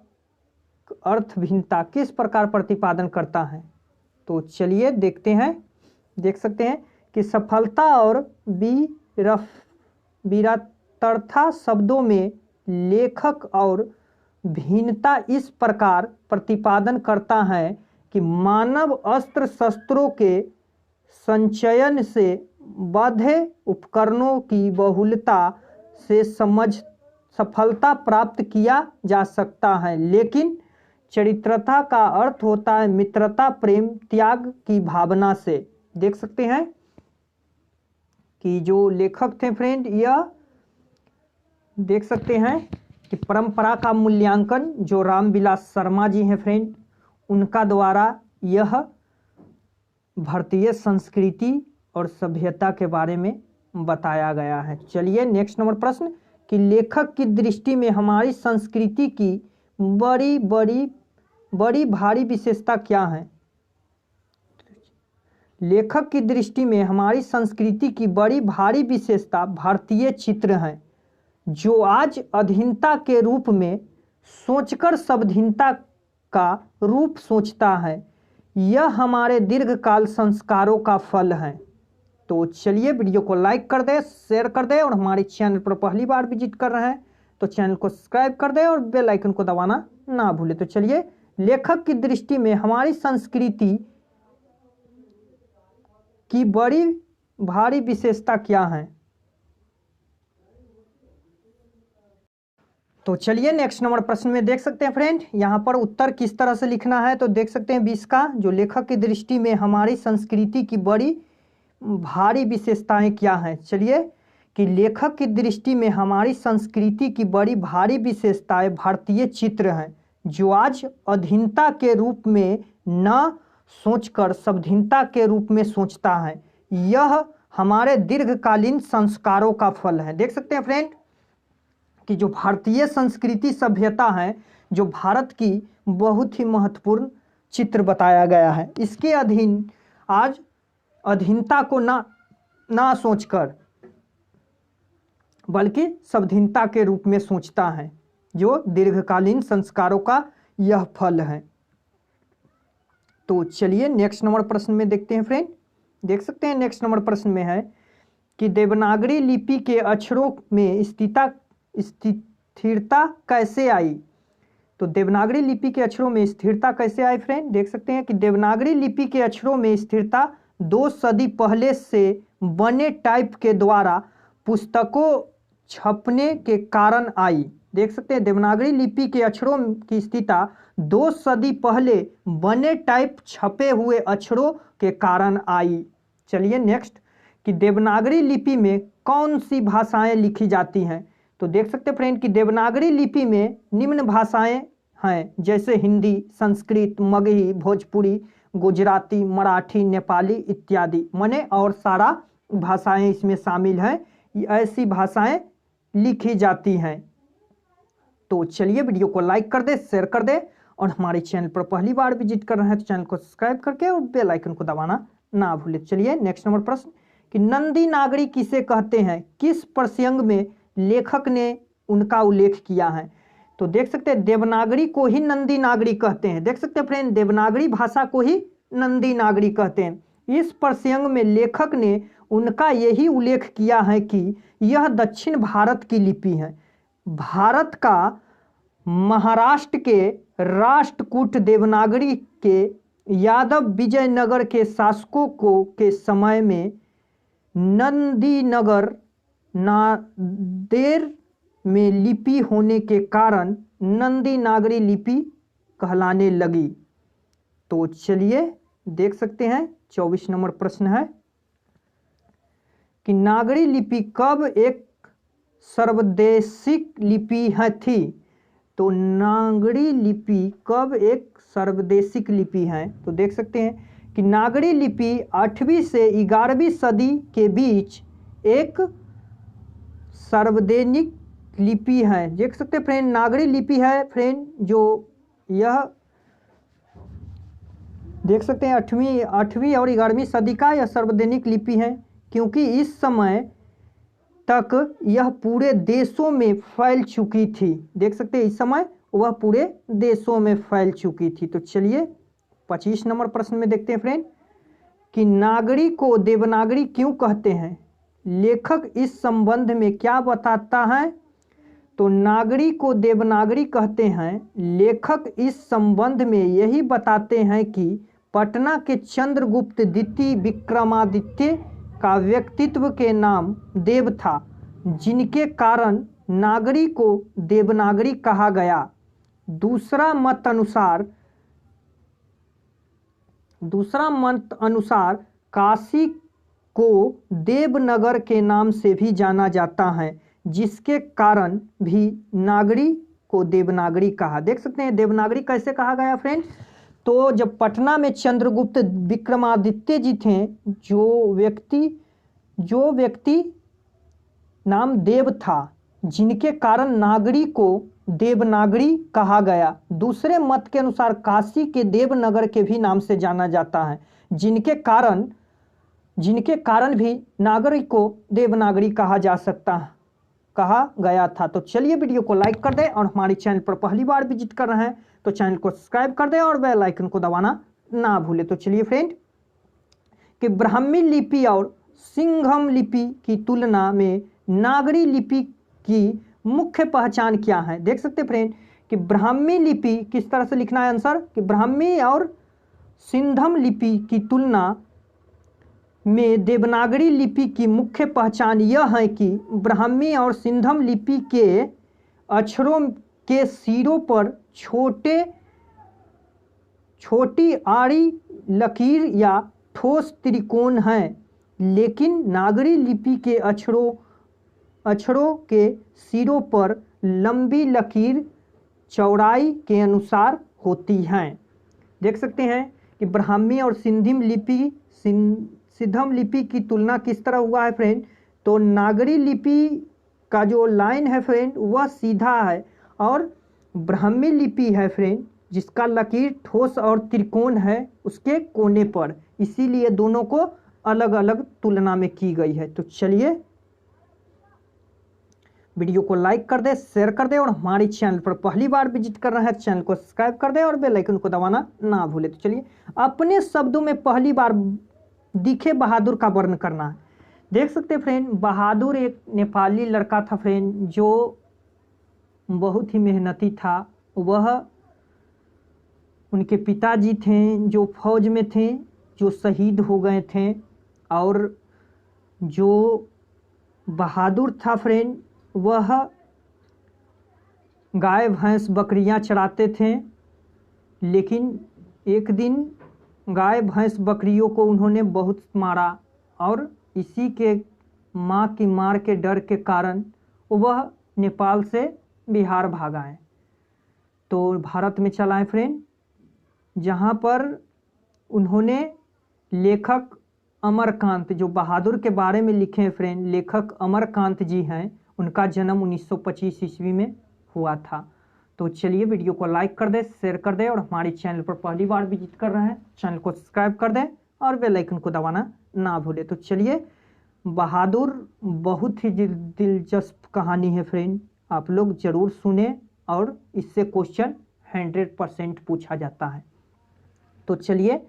A: अर्थ भिन्नता किस प्रकार प्रतिपादन करता है, तो चलिए देखते हैं। देख सकते हैं कि सफलता और वीरता शब्दों में लेखक और भिन्नता इस प्रकार प्रतिपादन करता है कि मानव अस्त्र शस्त्रों के संचयन से बाध्य उपकरणों की बहुलता से सफलता प्राप्त किया जा सकता है, लेकिन चरित्रता का अर्थ होता है मित्रता, प्रेम, त्याग की भावना से। देख सकते हैं कि जो लेखक थे फ्रेंड, यह देख सकते हैं कि परंपरा का मूल्यांकन जो रामविलास शर्मा जी हैं फ्रेंड, उनका द्वारा यह भारतीय संस्कृति और सभ्यता के बारे में बताया गया है। चलिए नेक्स्ट नंबर प्रश्न, कि लेखक की दृष्टि में हमारी संस्कृति की बड़ी भारी विशेषता क्या है? लेखक की दृष्टि में हमारी संस्कृति की बड़ी भारी विशेषता भारतीय चित्र हैं, जो आज अधीनता के रूप में सोचकर स्वाधीनता का रूप सोचता है। यह हमारे दीर्घकाल संस्कारों का फल है। तो चलिए, वीडियो को लाइक कर दे, शेयर कर दे, और हमारे चैनल पर पहली बार विजिट कर रहे हैं तो चैनल को सब्सक्राइब कर दे और बेल आइकन को दबाना ना भूले। तो चलिए, लेखक की दृष्टि में हमारी संस्कृति की बड़ी भारी विशेषता क्या है? तो चलिए नेक्स्ट नंबर प्रश्न में देख सकते हैं फ्रेंड, यहाँ पर उत्तर किस तरह से लिखना है। तो देख सकते हैं 20 का, जो लेखक की दृष्टि में हमारी संस्कृति की बड़ी भारी विशेषताएं क्या हैं। चलिए, कि लेखक की दृष्टि में हमारी संस्कृति की बड़ी भारी विशेषताएं भारतीय चित्र हैं, जो आज अधीनता के रूप में न सोचकर सभ्यता के रूप में सोचता है, यह हमारे दीर्घकालीन संस्कारों का फल है। देख सकते हैं फ्रेंड कि जो भारतीय संस्कृति सभ्यता है, जो भारत की बहुत ही महत्वपूर्ण चित्र बताया गया है, इसके अधीन आज अधीनता को ना सोचकर बल्कि सभ्यता के रूप में सोचता है, जो दीर्घकालीन संस्कारों का यह फल है। तो चलिए नेक्स्ट नंबर प्रश्न में देखते हैं फ्रेंड। देख सकते हैं नेक्स्ट नंबर प्रश्न में है कि देवनागरी लिपि के अक्षरों में स्थिरता कैसे आई। तो देवनागरी लिपि के अक्षरों में स्थिरता कैसे आई फ्रेंड, देख सकते हैं कि देवनागरी लिपि के अक्षरों में स्थिरता 2 सदी पहले से बने टाइप के द्वारा पुस्तकों छपने के कारण आई। देख सकते हैं देवनागरी लिपि के अक्षरों की स्थिरता 2 सदी पहले बने टाइप छपे हुए अक्षरों के कारण आई। चलिए नेक्स्ट कि देवनागरी लिपि में कौन सी भाषाएं लिखी जाती हैं। तो देख सकते हैं फ्रेंड कि देवनागरी लिपि में निम्न भाषाएं हैं, जैसे हिंदी, संस्कृत, मगही, भोजपुरी, गुजराती, मराठी, नेपाली इत्यादि। माने और सारा भाषाएं इसमें शामिल हैं, ऐसी भाषाएं लिखी जाती हैं। तो चलिए वीडियो को लाइक कर दे, शेयर कर दे, और हमारे चैनल पर पहली बार विजिट कर रहे हैं तो चैनल को सब्सक्राइब करके और बेल आइकन को दबाना ना भूले। चलिए नेक्स्ट नंबर प्रश्न कि नंदी नागरी किसे कहते हैं, किस प्रसंग में लेखक ने उनका उल्लेख किया है। तो देख सकते हैं देवनागरी को ही नंदी नागरी कहते हैं। देख सकते हैं फ्रेंड देवनागरी भाषा को ही नंदी नागरी कहते हैं। इस प्रसंग में लेखक ने उनका यही उल्लेख किया है कि यह दक्षिण भारत की लिपि है। भारत का महाराष्ट्र के राष्ट्रकूट देवनागरी के यादव विजयनगर के शासकों के समय में नंदीनगर नादेर में लिपि होने के कारण नंदी नागरी लिपि कहलाने लगी। तो चलिए देख सकते हैं 24 नंबर प्रश्न है कि नागरी लिपि कब एक सर्वदेशिक लिपि है थी। तो नागरी लिपि कब एक सर्वदेशिक लिपि है। तो देख सकते हैं कि नागरी लिपि 8वीं से 11वीं सदी के बीच एक सार्वजनिक लिपि है। देख सकते हैं फ्रेंड नागरी लिपि है फ्रेंड, जो यह देख सकते हैं 8वीं और 11वीं सदी का यह सार्वजनिक लिपि है, क्योंकि इस समय तक यह पूरे देशों में फैल चुकी थी। देख सकते हैं इस समय वह पूरे देशों में फैल चुकी थी। तो चलिए 25 नंबर प्रश्न में देखते हैं फ्रेंड कि नागरी को देवनागरी क्यों कहते हैं। लेखक इस संबंध में क्या बताता है। तो नागरी को देवनागरी कहते हैं, लेखक इस संबंध में यही बताते हैं कि पटना के चंद्रगुप्त द्वितीय विक्रमादित्य का व्यक्तित्व के नाम देव था, जिनके कारण नागरी को देवनागरी कहा गया। दूसरा मत अनुसार काशी को देवनगर के नाम से भी जाना जाता है, जिसके कारण भी नागरी को देवनागरी कहा। देख सकते हैं देवनागरी कैसे कहा गया फ्रेंड। तो जब पटना में चंद्रगुप्त विक्रमादित्य जी थे, जो व्यक्ति नाम देव था, जिनके कारण नागरी को देवनागरी कहा गया। दूसरे मत के अनुसार काशी के देवनगर के भी नाम से जाना जाता है, जिनके कारण भी नागरी को देवनागरी कहा गया था। तो चलिए वीडियो को लाइक कर दें, और हमारे चैनल पर पहली बार विजिट कर रहे हैं तो चैनल को सब्सक्राइब कर दें और बेल आइकन को दबाना ना भूले। तो चलिए फ्रेंड कि ब्राह्मी लिपि और सिंघम लिपि की तुलना में नागरी लिपि की मुख्य पहचान क्या है। देख सकते फ्रेंड कि ब्राह्मी लिपि किस तरह से लिखना है आंसर कि ब्राह्मी और सिंधम लिपि की तुलना में देवनागरी लिपि की मुख्य पहचान यह है कि ब्राह्मी और सिंधम लिपि के अक्षरों के सिरों पर छोटी आड़ी लकीर या ठोस त्रिकोण हैं, लेकिन नागरी लिपि के अक्षरों के सिरों पर लंबी लकीर चौड़ाई के अनुसार होती हैं। देख सकते हैं कि ब्राह्मी और सिद्धम लिपि की तुलना किस तरह हुआ है फ्रेंड। तो नागरी लिपि का जो लाइन है फ्रेंड वह सीधा है, और ब्राह्मी लिपि है फ्रेंड जिसका लकीर ठोस और त्रिकोण है उसके कोने पर, इसीलिए दोनों को अलग अलग तुलना में की गई है। तो चलिए वीडियो को लाइक कर दे, शेयर कर दे, और हमारे चैनल पर पहली बार विजिट कर रहे हैं चैनल को सब्सक्राइब कर दे और बेल आइकन को दबाना ना भूले। तो चलिए अपने शब्दों में पहली बार दिखे बहादुर का वर्णन करना है। देख सकते हैं फ्रेंड, बहादुर एक नेपाली लड़का था फ्रेंड जो बहुत ही मेहनती था। वह उनके पिताजी थे जो फौज में थे, जो शहीद हो गए थे, और जो बहादुर था फ्रेंड वह गाय भैंस बकरियां चराते थे। लेकिन एक दिन गाय भैंस बकरियों को उन्होंने बहुत मारा, और इसी के माँ की मार के डर के कारण वह नेपाल से बिहार भागा है। तो भारत में चला है फ्रेंड, जहाँ पर उन्होंने लेखक अमरकांत, जो बहादुर के बारे में लिखे हैं फ्रेंड, लेखक अमरकांत जी हैं, उनका जन्म 1925 ईस्वी में हुआ था। तो चलिए वीडियो को लाइक कर दे, शेयर कर दे, और हमारे चैनल पर पहली बार विजिट कर रहे हैं चैनल को सब्सक्राइब कर दे और बेल आइकन को दबाना ना भूले। तो चलिए, बहादुर बहुत ही दिलचस्प कहानी है फ्रेंड, आप लोग जरूर सुने और इससे क्वेश्चन 100% पूछा जाता है। तो चलिए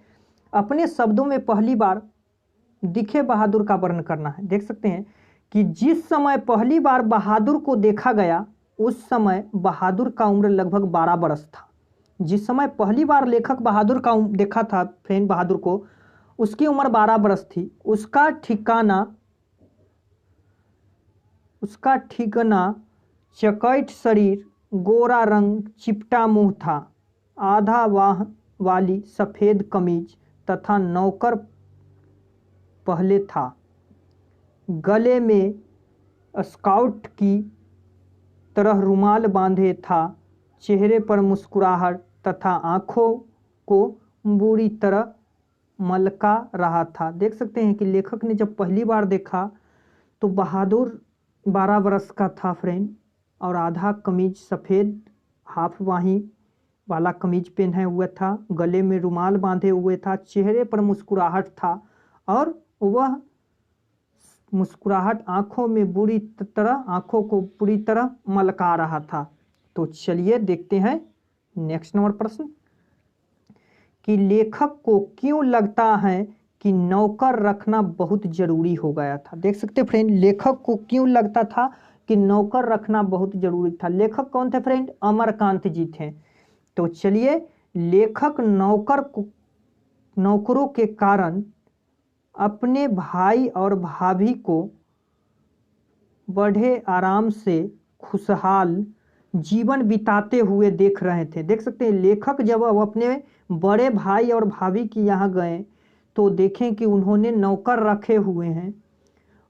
A: अपने शब्दों में पहली बार दिखे बहादुर का वर्णन करना है। देख सकते हैं कि जिस समय पहली बार बहादुर को देखा गया उस समय बहादुर का उम्र लगभग 12 बरस था। जिस समय पहली बार लेखक बहादुर का देखा था फ्रेंड बहादुर को, उसकी उम्र 12 बरस थी। उसका ठिकाना चकैठ शरीर, गोरा रंग, चिपटा मुंह था, आधा वाह वाली सफ़ेद कमीज तथा नौकर पहले था, गले में स्काउट की तरह रुमाल बांधे था, चेहरे पर मुस्कुराहट तथा आँखों को बुरी तरह मलका रहा था। देख सकते हैं कि लेखक ने जब पहली बार देखा तो बहादुर 12 बरस का था फ्रेंड, और आधा कमीज सफ़ेद हाफ बाही वाला कमीज पहने हुआ था, गले में रुमाल बांधे हुए था, चेहरे पर मुस्कुराहट था, और वह मुस्कुराहट आँखों को बुरी तरह मलका रहा था। तो चलिए देखते हैं नेक्स्ट नंबर प्रश्न कि लेखक को क्यों लगता है कि नौकर रखना बहुत जरूरी हो गया था। देख सकते फ्रेंड, लेखक को क्यों लगता था कि नौकर रखना बहुत जरूरी था। लेखक कौन थे फ्रेंड? अमरकांत जी थे। तो चलिए, लेखक नौकरों के कारण अपने भाई और भाभी को बड़े आराम से खुशहाल जीवन बिताते हुए देख रहे थे। देख सकते हैं लेखक जब अपने बड़े भाई और भाभी के यहाँ गए तो देखें कि उन्होंने नौकर रखे हुए हैं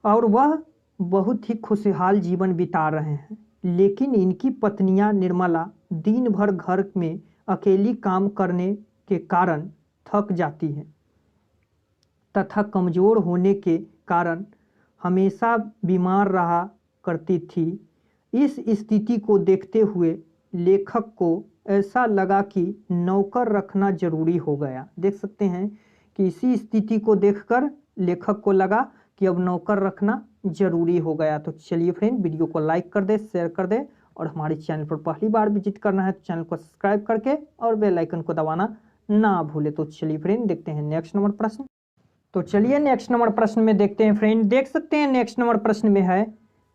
A: और वह बहुत ही खुशहाल जीवन बिता रहे हैं, लेकिन इनकी पत्नियां निर्मला दिन भर घर में अकेली काम करने के कारण थक जाती हैं तथा कमज़ोर होने के कारण हमेशा बीमार रहा करती थी। इस स्थिति को देखते हुए लेखक को ऐसा लगा कि नौकर रखना जरूरी हो गया। देख सकते हैं कि इसी स्थिति को देखकर लेखक को लगा कि अब नौकर रखना जरूरी हो गया। तो चलिए फ्रेंड, वीडियो को लाइक कर दे, शेयर कर दे, और हमारे चैनल पर पहली बार विजिट करना है तो चैनल को सब्सक्राइब करके और बेल आइकन को दबाना ना भूले। तो चलिए फ्रेंड, देखते हैं नेक्स्ट नंबर प्रश्न। तो चलिए नेक्स्ट नंबर प्रश्न में देखते हैं फ्रेंड। देख सकते हैं नेक्स्ट नंबर प्रश्न में है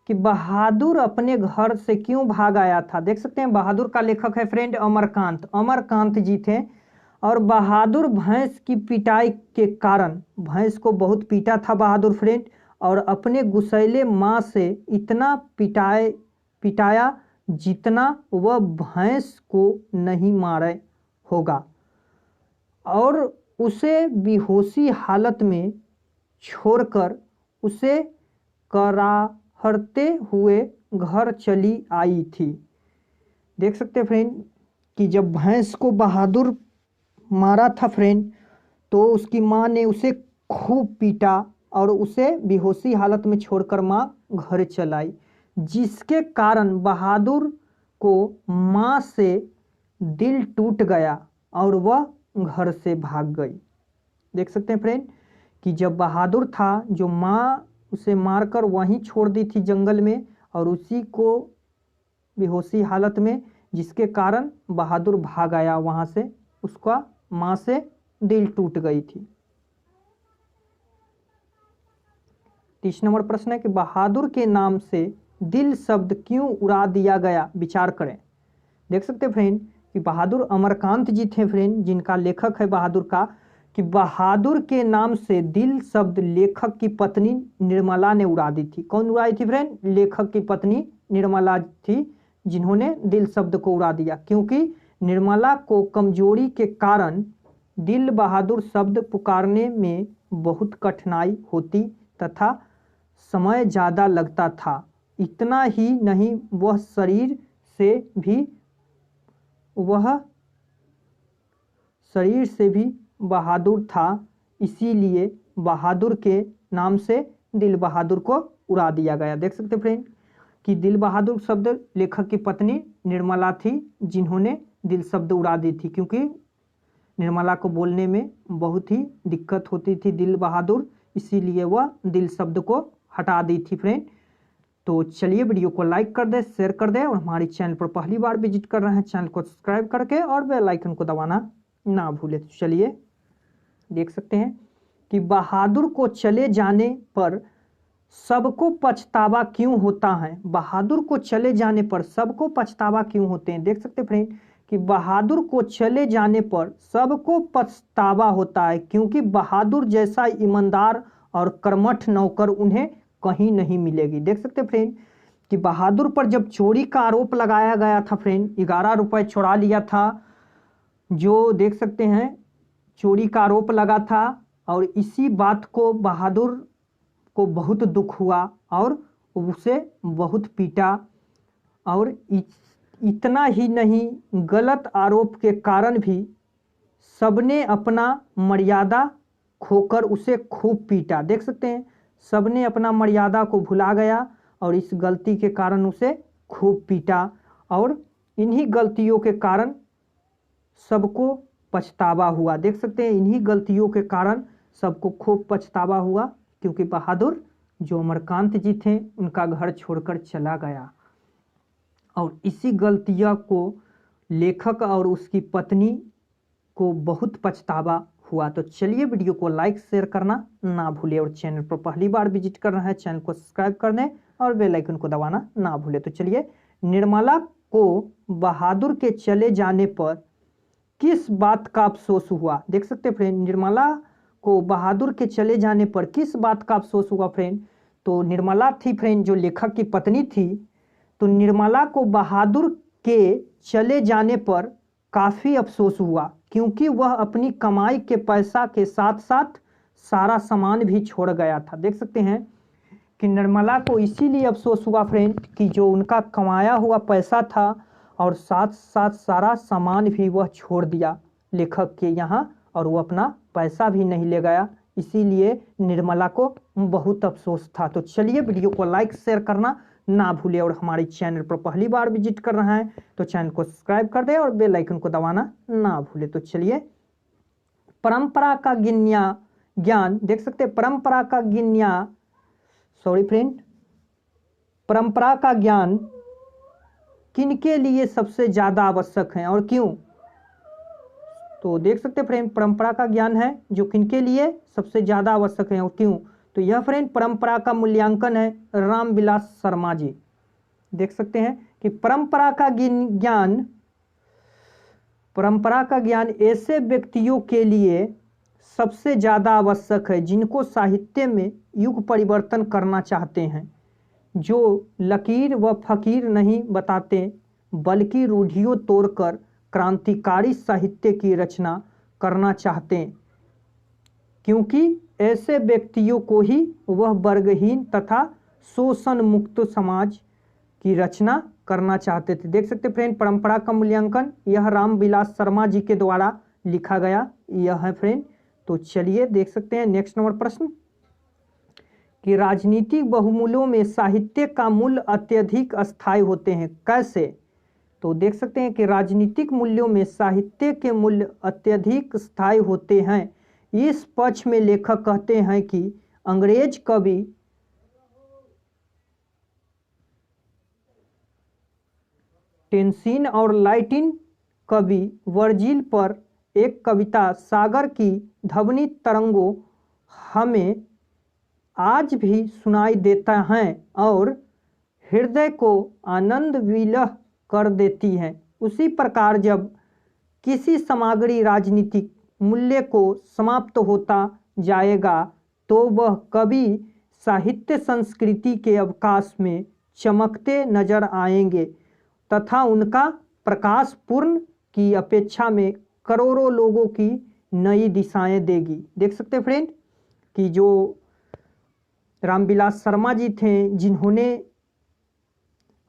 A: कि बहादुर अपने घर से क्यों भाग आया था। देख सकते हैं बहादुर का लेखक है फ्रेंड अमरकांत जी थे, और बहादुर भैंस की पिटाई के कारण, भैंस को बहुत पीटा था बहादुर फ्रेंड, और अपने गुस्सैले माँ से इतना पिटाया जितना वह भैंस को नहीं मारे होगा, और उसे बेहोशी हालत में छोड़कर उसे कराहते हुए घर चली आई थी। देख सकते हैं फ्रेंड कि जब भैंस को बहादुर मारा था फ्रेंड, तो उसकी माँ ने उसे खूब पीटा और उसे बेहोशी हालत में छोड़कर माँ घर चलाई, जिसके कारण बहादुर को माँ से दिल टूट गया और वह घर से भाग गई। देख सकते हैं फ्रेंड कि जब बहादुर था, जो माँ उसे मारकर वहीं छोड़ दी थी जंगल में, और उसी को बेहोशी हालत में, जिसके कारण बहादुर भाग आया वहाँ से, उसका माँ से दिल टूट गई थी। 30 नंबर प्रश्न है कि बहादुर के नाम से दिल शब्द क्यों उड़ा दिया गया, विचार करें। देख सकते हैं फ्रेंड कि बहादुर अमरकांत जी थे फ्रेंड, जिनका लेखक है बहादुर का, कि बहादुर के नाम से दिल शब्द लेखक की पत्नी निर्मला ने उड़ा दी थी। कौन उड़ाई थी फ्रेंड? लेखक की पत्नी निर्मला थी जिन्होंने दिल शब्द को उड़ा दिया, क्योंकि निर्मला को कमजोरी के कारण दिल बहादुर शब्द पुकारने में बहुत कठिनाई होती तथा समय ज़्यादा लगता था। इतना ही नहीं, वह शरीर से भी बहादुर था, इसीलिए बहादुर के नाम से दिल बहादुर को उड़ा दिया गया। देख सकते फ्रेंड कि दिल बहादुर शब्द लेखक की पत्नी निर्मला थी जिन्होंने दिल शब्द उड़ा दी थी, क्योंकि निर्मला को बोलने में बहुत ही दिक्कत होती थी दिल बहादुर, इसीलिए वह दिल शब्द को हटा दी थी फ्रेंड। तो चलिए वीडियो को लाइक कर दे, शेयर कर दे, और हमारे चैनल पर पहली बार विजिट कर रहे हैं चैनल को सब्सक्राइब करके और बेल आइकन को दबाना ना भूले। तो चलिए देख सकते हैं कि बहादुर को चले जाने पर सबको पछतावा क्यों होता है। बहादुर को चले जाने पर सबको पछतावा क्यों होते हैं। देख सकते फ्रेंड कि बहादुर को चले जाने पर सबको पछतावा होता है, क्योंकि बहादुर जैसा ईमानदार और कर्मठ नौकर उन्हें कहीं नहीं मिलेगी। देख सकते फ्रेंड कि बहादुर पर जब चोरी का आरोप लगाया गया था फ्रेंड, 11 रुपए चुरा लिया था, जो देख सकते हैं चोरी का आरोप लगा था, और इसी बात को बहादुर को बहुत दुख हुआ और उसे बहुत पीटा, और इतना ही नहीं, गलत आरोप के कारण भी सबने अपना मर्यादा खोकर उसे खूब पीटा। देख सकते हैं सबने अपना मर्यादा को भुला गया और इस गलती के कारण उसे खूब पीटा, और इन्हीं गलतियों के कारण सबको पछतावा हुआ। देख सकते हैं इन्हीं गलतियों के कारण सबको खूब पछतावा हुआ, क्योंकि बहादुर जो अमरकांत जी थे उनका घर छोड़कर चला गया, और इसी गलतियों को लेखक और उसकी पत्नी को बहुत पछतावा हुआ। तो चलिए वीडियो को लाइक शेयर करना ना भूले, और चैनल पर पहली बार विजिट कर रहे हैं चैनल को सब्सक्राइब कर दें और बेल आइकन को दबाना ना भूले। तो चलिए, निर्मला को बहादुर के चले जाने पर किस बात का अफसोस हुआ। देख सकते फ्रेंड निर्मला को बहादुर के चले जाने पर किस बात का अफसोस हुआ फ्रेंड। तो निर्मला थी फ्रेंड जो लेखक की पत्नी थी, तो निर्मला को बहादुर के चले जाने पर काफ़ी अफसोस हुआ, क्योंकि वह अपनी कमाई के पैसा के साथ साथ सारा सामान भी छोड़ गया था। देख सकते हैं कि निर्मला को इसीलिए अफसोस हुआ फ्रेंड कि जो उनका कमाया हुआ पैसा था और साथ साथ सारा सामान भी वह छोड़ दिया लेखक के यहाँ, और वो अपना पैसा भी नहीं ले गया, इसीलिए निर्मला को बहुत अफसोस था। तो चलिए वीडियो को लाइक शेयर करना ना भूले, और हमारे चैनल पर पहली बार विजिट कर रहे हैं तो चैनल को सब्सक्राइब कर दे और बेल आइकन को दबाना ना भूले। तो चलिए, परंपरा का ज्ञान देख सकते हैं, परंपरा का ज्ञान किनके लिए सबसे ज्यादा आवश्यक है और क्यों। तो देख सकते हैं फ्रेंड परंपरा का ज्ञान है जो किनके लिए सबसे ज्यादा आवश्यक है और क्यों। तो यह फ्रेंड परंपरा का मूल्यांकन है रामविलास शर्मा जी। देख सकते हैं कि परंपरा का ज्ञान ऐसे व्यक्तियों के लिए सबसे ज्यादा आवश्यक है जिनको साहित्य में युग परिवर्तन करना चाहते हैं, जो लकीर व फकीर नहीं बताते बल्कि रूढ़ियों तोड़कर क्रांतिकारी साहित्य की रचना करना चाहते हैं, क्योंकि ऐसे व्यक्तियों को ही वह वर्गहीन तथा शोषण मुक्त समाज की रचना करना चाहते थे। देख सकते फ्रेंड, परंपरा का मूल्यांकन, यह रामविलास शर्मा जी के द्वारा लिखा गया यह है फ्रेंड। तो चलिए देख सकते हैं नेक्स्ट नंबर प्रश्न कि राजनीतिक बहुमूल्यों में साहित्य का मूल्य अत्यधिक अस्थायी होते हैं, कैसे? तो देख सकते हैं कि राजनीतिक मूल्यों में साहित्य के मूल्य अत्यधिक स्थायी होते हैं। इस पक्ष में लेखक कहते हैं कि अंग्रेज कवि टेंसिन और लाइटिन कवि वर्जिल पर एक कविता सागर की ध्वनि तरंगों हमें आज भी सुनाई देता है और हृदय को आनंद विलह कर देती है। उसी प्रकार जब किसी सामग्री राजनीतिक मूल्य को समाप्त होता जाएगा तो वह कवि साहित्य संस्कृति के अवकाश में चमकते नजर आएंगे तथा उनका प्रकाश पूर्ण की अपेक्षा में करोड़ों लोगों की नई दिशाएं देगी। देख सकते हैं फ्रेंड कि जो रामविलास शर्मा जी थे जिन्होंने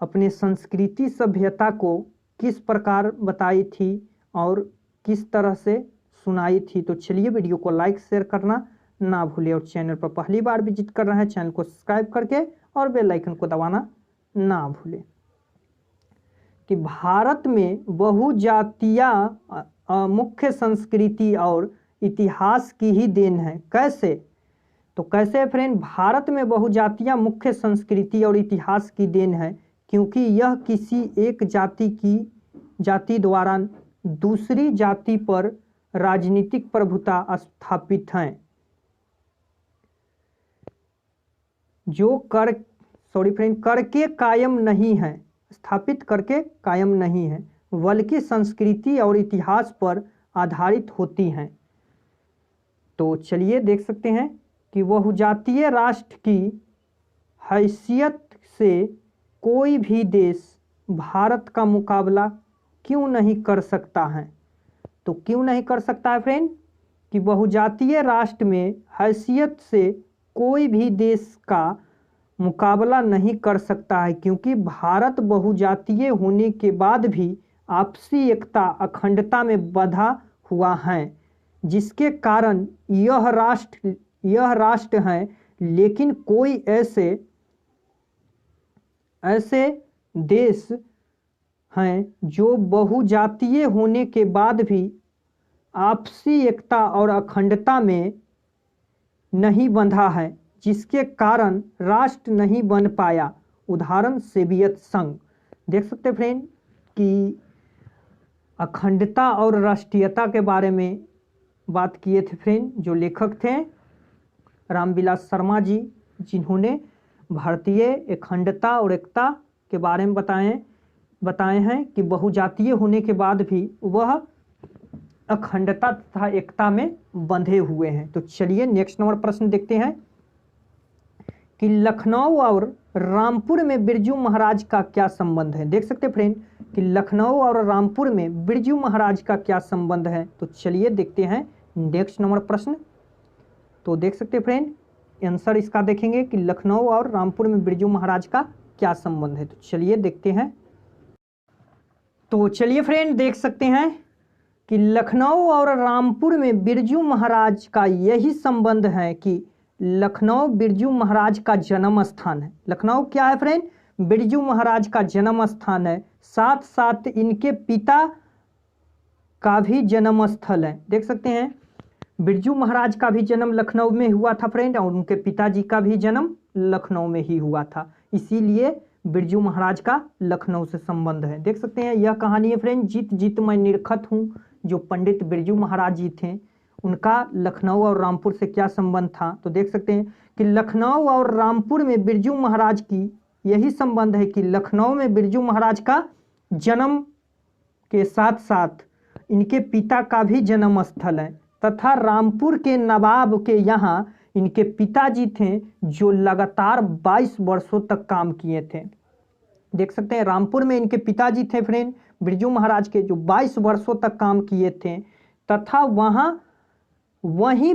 A: अपने संस्कृति सभ्यता को किस प्रकार बताई थी और किस तरह से सुनाई थी। तो चलिए वीडियो को लाइक शेयर करना ना भूलें और चैनल पर पहली बार विजिट कर रहे हैं चैनल को सब्सक्राइब करके और बेल आइकन को दबाना ना भूलें। कि भारत में बहुजातीय मुख्य संस्कृति और इतिहास की ही देन है, कैसे? तो कैसे है फ्रेंड? भारत में बहुजातीय मुख्य संस्कृति और इतिहास की देन है क्योंकि यह किसी एक जाति द्वारा दूसरी जाति पर राजनीतिक प्रभुता स्थापित है जो करके कायम नहीं है, स्थापित करके कायम नहीं है, बल्कि संस्कृति और इतिहास पर आधारित होती हैं। तो चलिए देख सकते हैं कि बहुजातीय राष्ट्र की हैसियत से कोई भी देश भारत का मुकाबला क्यों नहीं कर सकता है? तो क्यों नहीं कर सकता है फ्रेंड? कि बहुजातीय राष्ट्र में हैसियत से कोई भी देश का मुकाबला नहीं कर सकता है क्योंकि भारत बहुजातीय होने के बाद भी आपसी एकता अखंडता में बंधा हुआ है जिसके कारण यह राष्ट्र है। लेकिन कोई ऐसे देश हैं जो बहुजातीय होने के बाद भी आपसी एकता और अखंडता में नहीं बंधा है जिसके कारण राष्ट्र नहीं बन पाया। उदाहरण सोवियत संघ। देख सकते फ्रेंड कि अखंडता और राष्ट्रीयता के बारे में बात किए थे फ्रेंड जो लेखक थे रामविलास शर्मा जी जिन्होंने भारतीय अखंडता और एकता के बारे में बताए हैं कि बहुजातीय होने के बाद भी वह अखंडता तथा एकता में बंधे हुए हैं। तो चलिए नेक्स्ट नंबर प्रश्न देखते हैं कि लखनऊ और रामपुर में बिरजू महाराज का क्या संबंध है। देख सकते फ्रेंड कि लखनऊ और रामपुर में बिरजू महाराज का क्या संबंध है। तो चलिए देखते हैं नेक्स्ट नंबर प्रश्न। तो देख सकते फ्रेंड आंसर इसका देखेंगे कि लखनऊ और रामपुर में बिरजू महाराज का क्या संबंध है। तो चलिए देखते हैं। तो चलिए फ्रेंड देख सकते हैं कि लखनऊ और रामपुर में बिरजू महाराज का यही संबंध है कि लखनऊ बिरजू महाराज का जन्म स्थान है। लखनऊ क्या है फ्रेंड? बिरजू महाराज का जन्म स्थान है, साथ साथ इनके पिता का भी जन्म स्थल है। देख सकते हैं बिरजू महाराज का भी जन्म लखनऊ में हुआ था फ्रेंड और उनके पिताजी का भी जन्म लखनऊ में ही हुआ था, इसीलिए बिरजू महाराज का लखनऊ से संबंध है। देख सकते हैं यह कहानी है फ्रेंड जीत जीत मैं निरखत हूँ। जो पंडित बिरजू महाराज जी थे उनका लखनऊ और रामपुर से क्या संबंध था। तो देख सकते हैं कि लखनऊ और रामपुर में बिरजू महाराज की यही संबंध है कि लखनऊ में बिरजू महाराज का जन्म के साथ साथ इनके पिता का भी जन्म स्थल है तथा रामपुर के नवाब के यहाँ इनके पिताजी थे जो लगातार 22 वर्षों तक काम किए थे। देख सकते हैं रामपुर में इनके पिताजी थे फ्रेंड बिरजू महाराज के जो 22 वर्षों तक काम किए थे तथा वहीं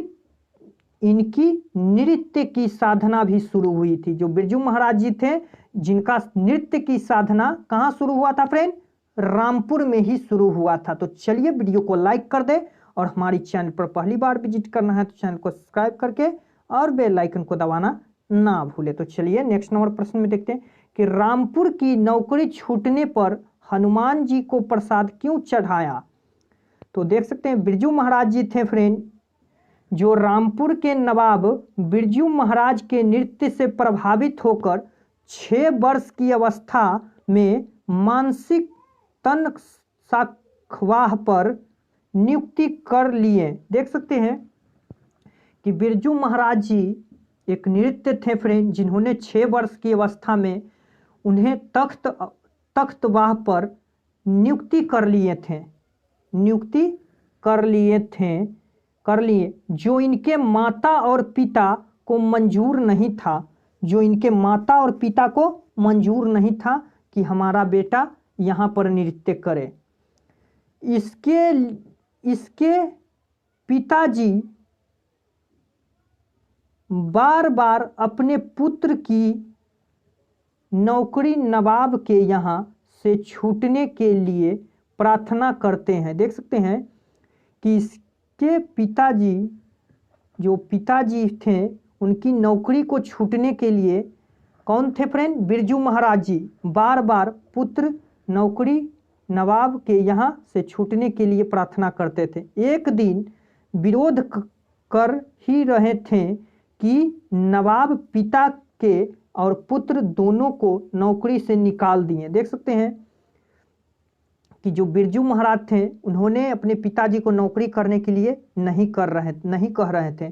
A: इनकी नृत्य की साधना भी शुरू हुई थी। जो बिरजू महाराज जी थे, जिनका नृत्य की साधना कहाँ शुरू हुआ था फ्रेंड? रामपुर में ही शुरू हुआ था। तो चलिए वीडियो को लाइक कर दे और हमारी चैनल पर पहली बार विजिट करना है तो चैनल को सब्सक्राइब करके और बेल आइकन को दबाना ना भूले। तो चलिए नेक्स्ट नंबर प्रश्न में देखते हैं कि रामपुर की नौकरी छूटने पर हनुमान जी को प्रसाद क्यों चढ़ाया? तो देख सकते हैं बिरजू महाराज जी थे फ्रेंड, जो रामपुर के नवाब बिरजू महाराज के नृत्य से प्रभावित होकर 6 वर्ष की अवस्था में मानसिक तन साखवाह पर नियुक्ति कर लिए। देख सकते हैं कि बिरजू महाराज जी एक नृत्य थे फ्रेंड, जिन्होंने 6 वर्ष की अवस्था में उन्हें तख्तवाह पर नियुक्ति कर लिए थे, कर लिए जो इनके माता और पिता को मंजूर नहीं था, जो इनके माता और पिता को मंजूर नहीं था कि हमारा बेटा यहाँ पर नृत्य करे। इसके पिताजी बार बार अपने पुत्र की नौकरी नवाब के यहाँ से छूटने के लिए प्रार्थना करते हैं। देख सकते हैं कि इसके पिताजी, जो पिताजी थे, उनकी नौकरी को छूटने के लिए कौन थे फ्रेंड? बिरजू महाराज जी बार बार पुत्र नौकरी नवाब के यहाँ से छूटने के लिए प्रार्थना करते थे। एक दिन विरोध कर ही रहे थे कि नवाब पिता के और पुत्र दोनों को नौकरी से निकाल दिए। देख सकते हैं कि जो बिरजू महाराज थे, उन्होंने अपने पिताजी को नौकरी करने के लिए नहीं कह रहे थे।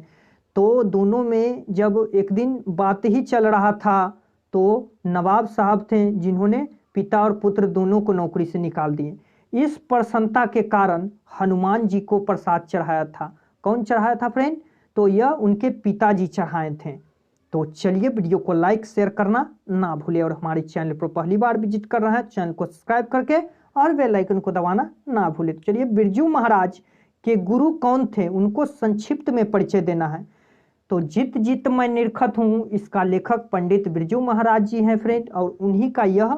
A: तो दोनों में जब एक दिन बात ही चल रहा था तो नवाब साहब थे जिन्होंने पिता और पुत्र दोनों को नौकरी से निकाल दिए। इस प्रसन्नता के कारण हनुमान जी को प्रसाद चढ़ाया था। कौन चढ़ाया था फ्रेंड? तो यह उनके पिताजी चढ़ाए थे। तो चलिए वीडियो को लाइक शेयर करना ना भूले और हमारे चैनल पर पहली बार विजिट कर रहा है चैनल को सब्सक्राइब करके और बेल आइकन को दबाना ना भूले। तो चलिए बिरजू महाराज के गुरु कौन थे, उनको संक्षिप्त में परिचय देना है। तो जित जित मैं निरखत हूँ, इसका लेखक पंडित बिरजू महाराज जी हैं फ्रेंड, और उन्हीं का यह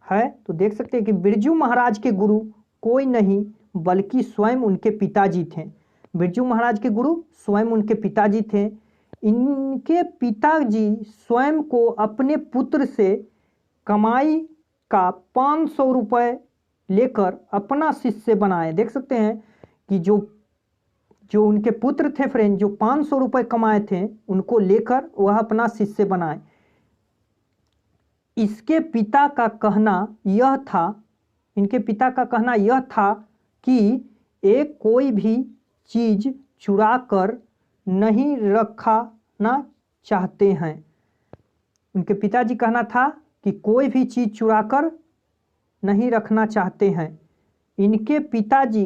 A: है। तो देख सकते हैं कि बिरजू महाराज के गुरु कोई नहीं बल्कि स्वयं उनके पिताजी थे। बिरजू महाराज के गुरु स्वयं उनके पिताजी थे। इनके पिताजी स्वयं को अपने पुत्र से कमाई का 500 रुपये लेकर अपना शिष्य बनाए। देख सकते हैं कि जो उनके पुत्र थे फ्रेंड, जो 500 रुपये कमाए थे, उनको लेकर वह अपना शिष्य बनाए। इनके पिता का कहना यह था कि एक कोई भी चीज चुरा कर नहीं रखना चाहते हैं। उनके पिताजी कहना था कि कोई भी चीज चुरा कर नहीं रखना चाहते हैं। इनके पिताजी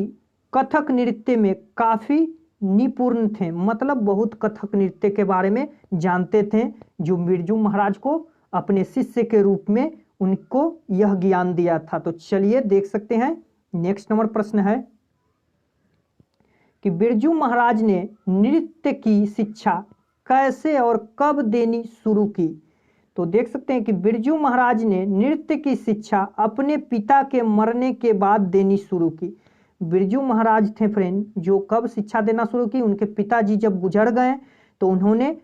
A: कथक नृत्य में काफी निपुण थे, मतलब बहुत कथक नृत्य के बारे में जानते थे, जो बिरजू महाराज को अपने शिष्य के रूप में उनको यह ज्ञान दिया था। तो चलिए देख सकते हैं नेक्स्ट नंबर प्रश्न है कि बिरजू महाराज ने नृत्य की शिक्षा कैसे और कब देनी शुरू की? तो देख सकते हैं कि बिरजू महाराज ने नृत्य की शिक्षा अपने पिता के मरने के बाद देनी शुरू की। बिरजू महाराज थे फ्रेंड, जो कब शिक्षा देना शुरू की? उनके पिताजी जब गुजर गए तो उन्होंने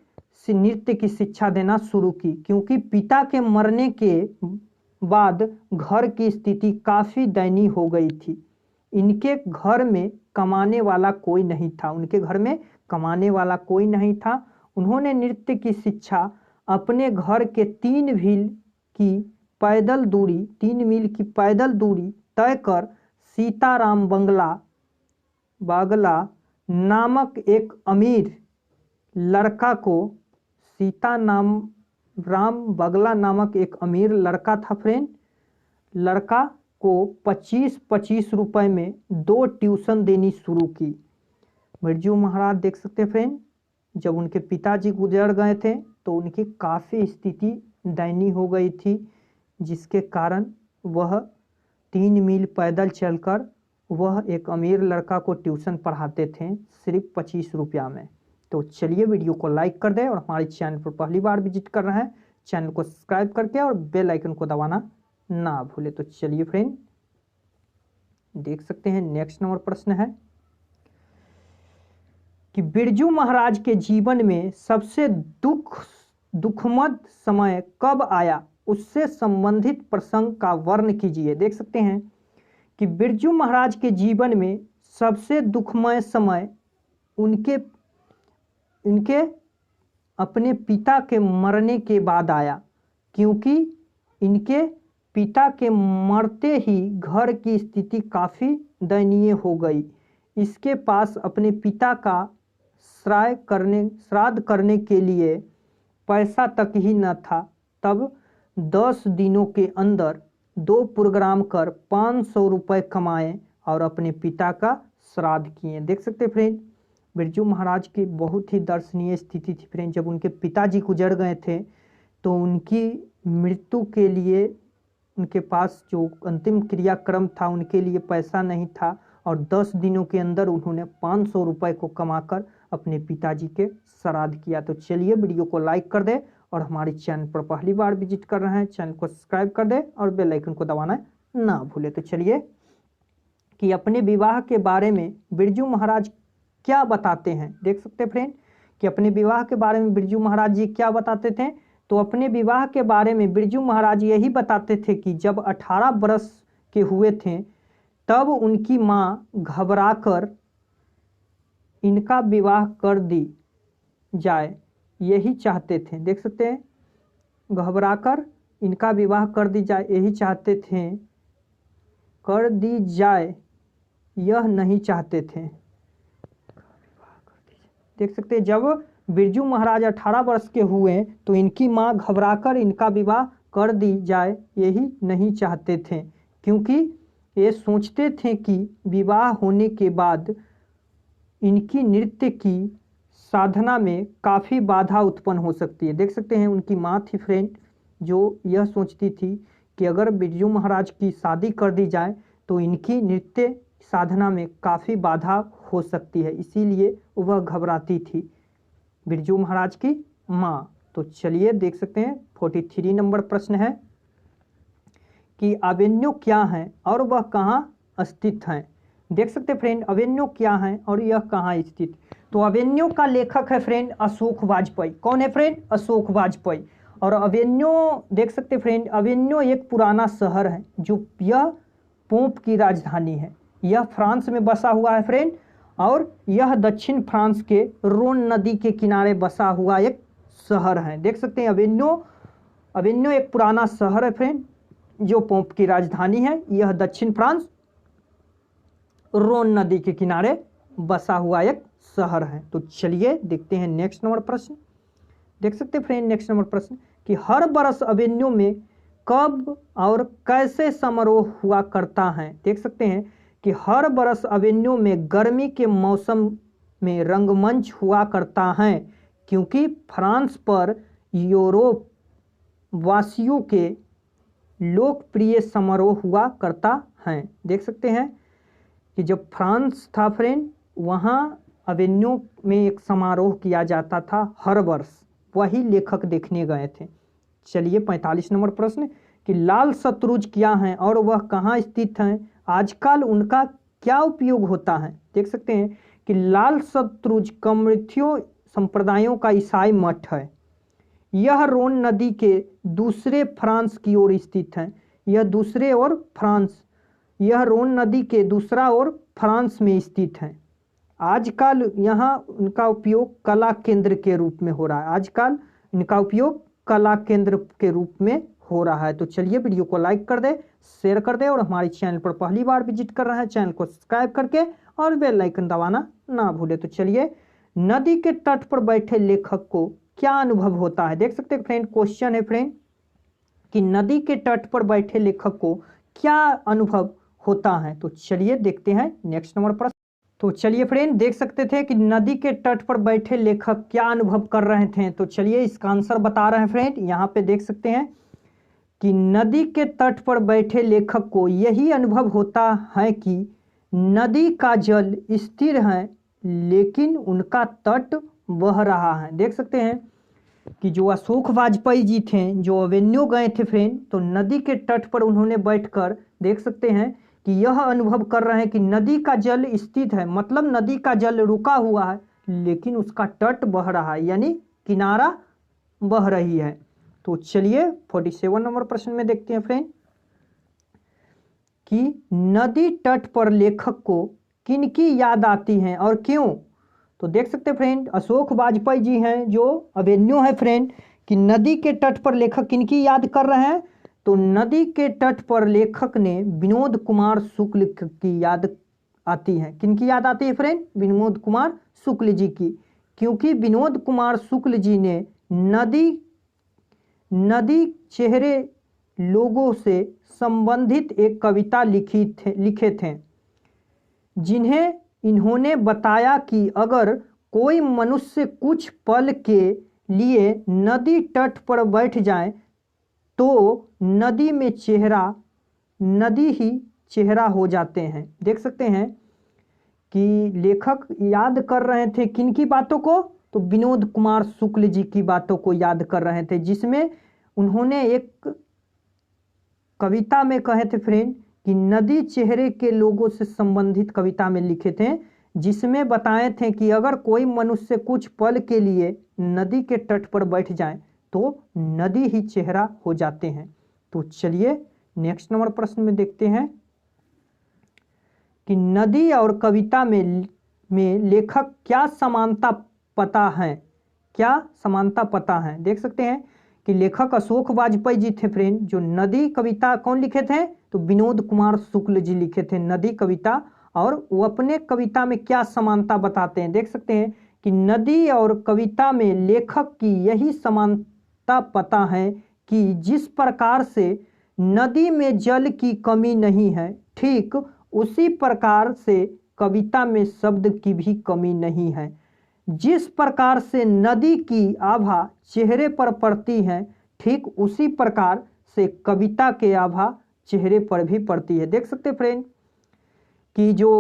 A: नृत्य की शिक्षा देना शुरू की, क्योंकि पिता के मरने के बाद घर की स्थिति काफी दयनीय हो गई थी। इनके घर में कमाने वाला कोई नहीं था। उन्होंने नृत्य की शिक्षा अपने घर के 3 मील की पैदल दूरी तय कर सीताराम बागला नामक एक अमीर लड़का था फ्रेंड, लड़का को 25-25 रुपए में 2 ट्यूशन देनी शुरू की। बिरजू महाराज देख सकते हैं फ्रेंड, जब उनके पिताजी गुजर गए थे तो उनकी काफ़ी स्थिति दयनीय हो गई थी, जिसके कारण वह 3 मील पैदल चलकर वह एक अमीर लड़का को ट्यूशन पढ़ाते थे सिर्फ 25 रुपया में। तो चलिए वीडियो को लाइक कर दें और हमारे चैनल पर पहली बार विजिट कर रहे हैं चैनल को सब्सक्राइब करके और बेल आइकन को दबाना ना भूले। तो चलिए फ्रेंड देख सकते हैं नेक्स्ट नंबर प्रश्न है कि बिरजू महाराज के जीवन में सबसे दुखमद समय कब आया, उससे संबंधित प्रसंग का वर्ण कीजिए। देख सकते हैं कि बिरजू महाराज के जीवन में सबसे दुखमय समय उनके अपने पिता के मरने के बाद आया, क्योंकि इनके पिता के मरते ही घर की स्थिति काफ़ी दयनीय हो गई। इसके पास अपने पिता का श्राद्ध करने के लिए पैसा तक ही न था। तब 10 दिनों के अंदर 2 प्रोग्राम कर 500 रुपये कमाए और अपने पिता का श्राद्ध किए। देख सकते फ्रेंड बिरजू महाराज की बहुत ही दर्शनीय स्थिति थी फ्रेंड। जब उनके पिताजी गुजर गए थे तो उनकी मृत्यु के लिए उनके पास जो अंतिम क्रियाक्रम था उनके लिए पैसा नहीं था और 10 दिनों के अंदर उन्होंने 500 रुपये को कमाकर अपने पिताजी के श्राद्ध किया। तो चलिए वीडियो को लाइक कर दे और हमारे चैनल पर पहली बार विजिट कर रहे हैं चैनल को सब्सक्राइब कर दे और बेल आइकन को दबाना ना भूले। तो चलिए कि अपने विवाह के बारे में बिरजू महाराज क्या बताते हैं। देख सकते फ्रेंड कि अपने विवाह के बारे में बिरजू महाराज जी क्या बताते थे। तो अपने विवाह के बारे में बिरजू महाराज यही बताते थे कि जब 18 वर्ष के हुए थे तब उनकी माँ घबराकर इनका विवाह कर दी जाए यही चाहते थे। देख सकते हैं घबराकर इनका विवाह कर दी जाए यही चाहते थे, कर दी जाए यह नहीं चाहते थे। देख सकते हैं जब बिरजू महाराज 18 वर्ष के हुए तो इनकी माँ घबराकर इनका विवाह कर दी जाए यही नहीं चाहते थे, क्योंकि ये सोचते थे कि विवाह होने के बाद इनकी नृत्य की साधना में काफ़ी बाधा उत्पन्न हो सकती है। देख सकते हैं उनकी माँ थी फ्रेंड जो यह सोचती थी कि अगर बिरजू महाराज की शादी कर दी जाए तो इनकी नृत्य साधना में काफ़ी बाधा हो सकती है, इसीलिए वह घबराती थी बिरजू महाराज की माँ। तो चलिए देख सकते हैं 43 नंबर प्रश्न है कि अवेन्यू क्या है और वह कहाँ स्थित है। देख सकते फ्रेंड अवेन्यू क्या है और यह कहाँ स्थित। तो अवेन्यू का लेखक है फ्रेंड अशोक वाजपेयी। कौन है फ्रेंड? अशोक वाजपेयी। और अवेन्यू देख सकते फ्रेंड अवेन्यू एक पुराना शहर है जो यह पोप की राजधानी है। यह फ्रांस में बसा हुआ है फ्रेंड और यह दक्षिण फ्रांस के रोन नदी के किनारे बसा हुआ एक शहर है। देख सकते हैं अवेन्यू एक पुराना शहर है फ्रेंड जो पोप की राजधानी है। यह दक्षिण फ्रांस रोन नदी के किनारे बसा हुआ एक शहर है। तो चलिए देखते हैं नेक्स्ट नंबर प्रश्न। देख सकते हैं फ्रेंड नेक्स्ट नंबर प्रश्न कि हर बरस अवेन्यू में कब और कैसे समारोह हुआ करता है। देख सकते हैं कि हर बरस अवेन्यू में गर्मी के मौसम में रंगमंच हुआ करता है, क्योंकि फ्रांस पर यूरोप वासियों के लोकप्रिय समारोह हुआ करता है। देख सकते हैं कि जब फ्रांस था फ्रेंड वहाँ अवेन्यू में एक समारोह किया जाता था हर वर्ष, वही लेखक देखने गए थे। चलिए 45 नंबर प्रश्न कि लाल शतरूज क्या हैं और वह कहाँ स्थित हैं, आजकल उनका क्या उपयोग होता है। देख सकते हैं कि लाल शतरूज कम्युनिटियों संप्रदायों का ईसाई मठ है। यह रोन नदी के दूसरे फ्रांस की ओर स्थित है। यह रोन नदी के दूसरा ओर फ्रांस में स्थित है। आजकल यहाँ उनका उपयोग कला केंद्र के रूप में हो रहा है। तो चलिए वीडियो को लाइक कर दे, शेयर कर दे और हमारे चैनल पर पहली बार विजिट कर रहे हैं चैनल को सब्सक्राइब करके और बेल आइकन दबाना ना भूले। तो चलिए नदी के तट पर बैठे लेखक को क्या अनुभव होता है। देख सकते हैं फ्रेंड क्वेश्चन है फ्रेंड कि नदी के तट पर बैठे लेखक को क्या अनुभव होता है। तो चलिए देखते हैं नेक्स्ट नंबर प्रश्न। तो चलिए फ्रेंड देख सकते थे कि नदी के तट पर बैठे लेखक क्या अनुभव कर रहे थे। तो चलिए इसका आंसर बता रहे हैं फ्रेंड। यहाँ पे देख सकते हैं कि नदी के तट पर बैठे लेखक को यही अनुभव होता है कि नदी का जल स्थिर है लेकिन उनका तट बह रहा है। देख सकते हैं कि जो अशोक वाजपेयी जी थे, जो अवेन्यू गए थे फ्रेंड, तो नदी के तट पर उन्होंने बैठकर देख सकते हैं कि यह अनुभव कर रहे हैं कि नदी का जल स्थित है, मतलब नदी का जल रुका हुआ है लेकिन उसका तट बह रहा है, यानी किनारा बह रही है। तो चलिए 47 नंबर प्रश्न में देखते हैं फ्रेंड कि नदी तट पर लेखक को किनकी याद आती है और क्यों। तो देख सकते हैं फ्रेंड, अशोक वाजपेयी जी हैं जो अवेन्यू है फ्रेंड, कि नदी के तट पर लेखक किनकी याद कर रहे हैं। तो नदी के तट पर लेखक ने विनोद कुमार शुक्ल की याद आती है। किनकी याद आती है फ्रेंड? विनोद कुमार शुक्ल जी की, क्योंकि विनोद कुमार शुक्ल जी ने नदी चेहरे लोगों से संबंधित एक कविता लिखे थे, जिन्हें इन्होंने बताया कि अगर कोई मनुष्य कुछ पल के लिए नदी तट पर बैठ जाए तो नदी ही चेहरा हो जाते हैं। देख सकते हैं कि लेखक याद कर रहे थे किनकी बातों को, तो विनोद कुमार शुक्ल जी की बातों को याद कर रहे थे, जिसमें उन्होंने एक कविता में कहे थे फ्रेंड कि नदी चेहरे के लोगों से संबंधित कविता में लिखे थे, जिसमें बताए थे कि अगर कोई मनुष्य कुछ पल के लिए नदी के तट पर बैठ जाए तो नदी ही चेहरा हो जाते हैं। तो चलिए नेक्स्ट नंबर प्रश्न में देखते हैं कि नदी और कविता में लेखक क्या समानता पता है, क्या समानता पता है। देख सकते हैं कि लेखक अशोक वाजपेयी जी थे फ्रेंड, जो नदी कविता कौन लिखे थे, तो विनोद कुमार शुक्ल जी लिखे थे नदी कविता, और वो अपने कविता में क्या समानता बताते हैं। देख सकते हैं कि नदी और कविता में लेखक की यही समानता पता है कि जिस प्रकार से नदी में जल की कमी नहीं है, ठीक उसी प्रकार से कविता में शब्द की भी कमी नहीं है। जिस प्रकार से नदी की आभा चेहरे पर पड़ती है, ठीक उसी प्रकार से कविता के आभा चेहरे पर भी पड़ती है। देख सकते फ्रेंड कि जो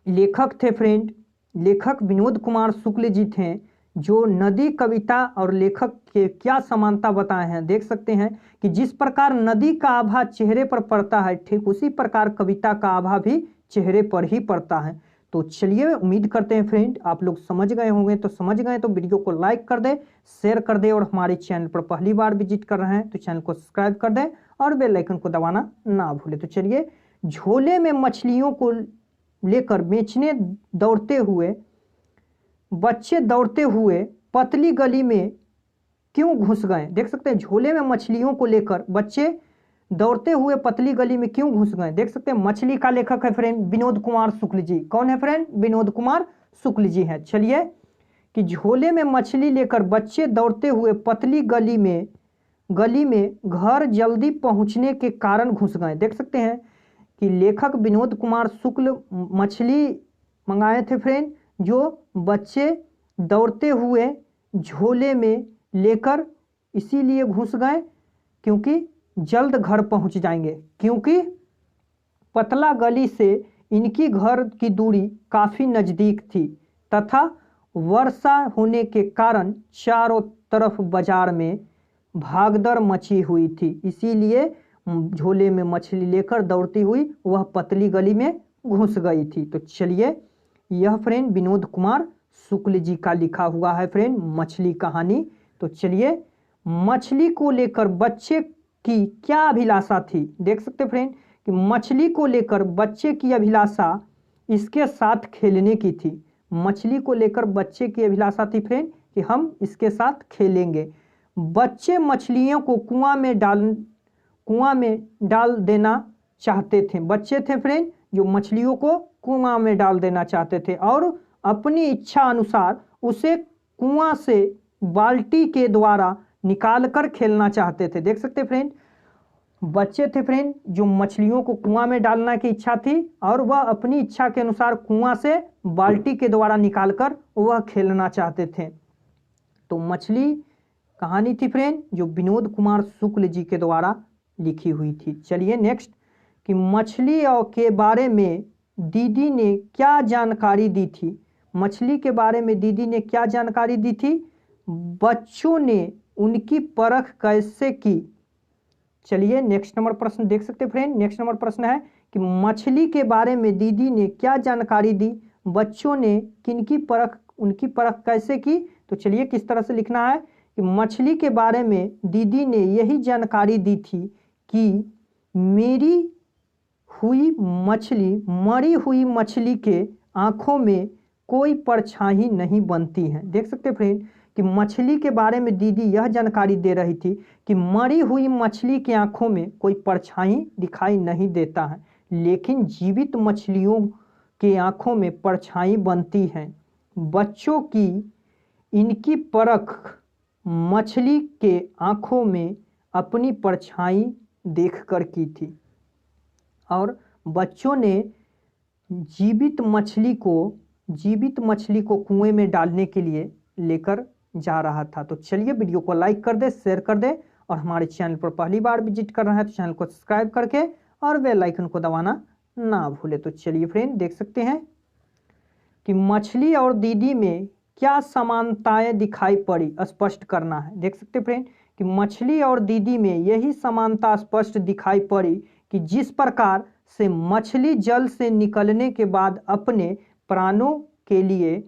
A: लेखक थे फ्रेंड, लेखक विनोद कुमार शुक्ल जी थे, जो नदी कविता और लेखक के क्या समानता बताए हैं। देख सकते हैं कि जिस प्रकार नदी का आभा चेहरे पर पड़ता है, ठीक उसी प्रकार कविता का आभा भी चेहरे पर ही पड़ता है। तो चलिए उम्मीद करते हैं फ्रेंड आप लोग समझ गए होंगे। तो समझ गए तो वीडियो को लाइक कर दें, शेयर कर दें, और हमारे चैनल पर पहली बार विजिट कर रहे हैं तो चैनल को सब्सक्राइब कर दें और बेल आइकन को दबाना ना भूलें। तो चलिए, झोले में मछलियों को लेकर बेचने दौड़ते हुए बच्चे दौड़ते हुए पतली गली में क्यों घुस गए। देख सकते हैं झोले में मछलियों को लेकर बच्चे दौड़ते हुए पतली गली में क्यों घुस गए। देख सकते हैं मछली का लेखक है फ्रेंड विनोद कुमार शुक्ल जी। कौन है फ्रेंड? विनोद कुमार शुक्ल जी हैं। चलिए कि झोले में मछली लेकर बच्चे दौड़ते हुए पतली गली में घर जल्दी पहुंचने के कारण घुस गए। देख सकते हैं कि लेखक विनोद कुमार शुक्ल मछली मंगाए थे फ्रेंड, जो बच्चे दौड़ते हुए झोले में लेकर इसीलिए घुस गए क्योंकि जल्द घर पहुंच जाएंगे, क्योंकि पतला गली से इनकी घर की दूरी काफ़ी नज़दीक थी तथा वर्षा होने के कारण चारों तरफ बाजार में भागदौड़ मची हुई थी, इसीलिए झोले में मछली लेकर दौड़ती हुई वह पतली गली में घुस गई थी। तो चलिए, यह फ्रेंड विनोद कुमार शुक्ल जी का लिखा हुआ है फ्रेंड मछली कहानी। तो चलिए, मछली को लेकर बच्चे की क्या अभिलाषा थी। देख सकते फ्रेंड कि मछली को लेकर बच्चे की अभिलाषा इसके साथ खेलने की थी। मछली को लेकर बच्चे की अभिलाषा थी फ्रेंड कि हम इसके साथ खेलेंगे। बच्चे मछलियों को कुआं में डाल देना चाहते थे। बच्चे थे फ्रेंड जो मछलियों को कुआं में डाल देना चाहते थे और अपनी इच्छा अनुसार उसे कुआं से बाल्टी के द्वारा निकाल कर खेलना चाहते थे। देख सकते फ्रेंड, बच्चे थे फ्रेंड जो मछलियों को कुआं में डालना की इच्छा थी और वह अपनी इच्छा के अनुसार कुआं से बाल्टी के द्वारा निकालकर वह खेलना चाहते थे। तो मछली कहानी थी फ्रेंड जो विनोद कुमार शुक्ल जी के द्वारा लिखी हुई थी। चलिए नेक्स्ट कि मछली और के बारे में दीदी ने क्या जानकारी दी थी। मछली के बारे में दीदी ने क्या जानकारी दी थी? बच्चों ने उनकी परख कैसे की? चलिए नेक्स्ट नंबर प्रश्न देख सकते हैं फ्रेंड। नेक्स्ट नंबर प्रश्न है कि मछली के बारे में दीदी ने क्या जानकारी दी? बच्चों ने किनकी परख, उनकी परख कैसे की? तो चलिए किस तरह से लिखना है कि मछली के बारे में दीदी ने यही जानकारी दी थी कि मरी हुई मछली के आंखों में कोई परछाई नहीं बनती है। देख सकते फ्रेंड कि मछली के बारे में दीदी यह जानकारी दे रही थी कि मरी हुई मछली की आंखों में कोई परछाई दिखाई नहीं देता है, लेकिन जीवित मछलियों की आंखों में परछाई बनती है। बच्चों की इनकी परख मछली के आंखों में अपनी परछाई देखकर की थी और बच्चों ने जीवित मछली को कुएं में डालने के लिए लेकर जा रहा था। तो चलिए वीडियो को लाइक कर दे, शेयर कर दे और हमारे चैनल पर पहली बार विजिट कर रहे हैं तो चैनल को सब्सक्राइब करके और बेल आइकन को दबाना ना भूले। तो चलिए फ्रेंड देख सकते हैं कि मछली और दीदी में क्या समानताएं दिखाई पड़ी, स्पष्ट करना है। देख सकते फ्रेंड कि मछली और दीदी में यही समानता स्पष्ट दिखाई पड़ी कि जिस प्रकार से मछली जल से निकलने के बाद अपने प्राणों के लिए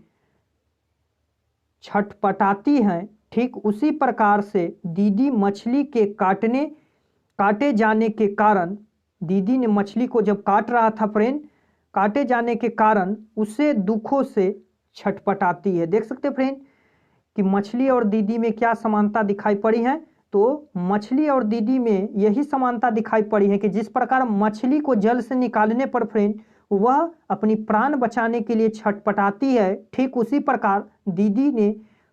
A: छटपटाती हैं, ठीक उसी प्रकार से दीदी मछली के काटे जाने के कारण, दीदी ने मछली को जब काट रहा था फ्रेंड, काटे जाने के कारण उसे दुखों से छटपटाती है। देख सकते फ्रेंड कि मछली और दीदी में क्या समानता दिखाई पड़ी है? तो मछली और दीदी में यही समानता दिखाई पड़ी है कि जिस प्रकार मछली को जल से निकालने पर फ्रेंड वह अपनी प्राण बचाने के लिए छटपटाती है, ठीक उसी प्रकार दीदी ने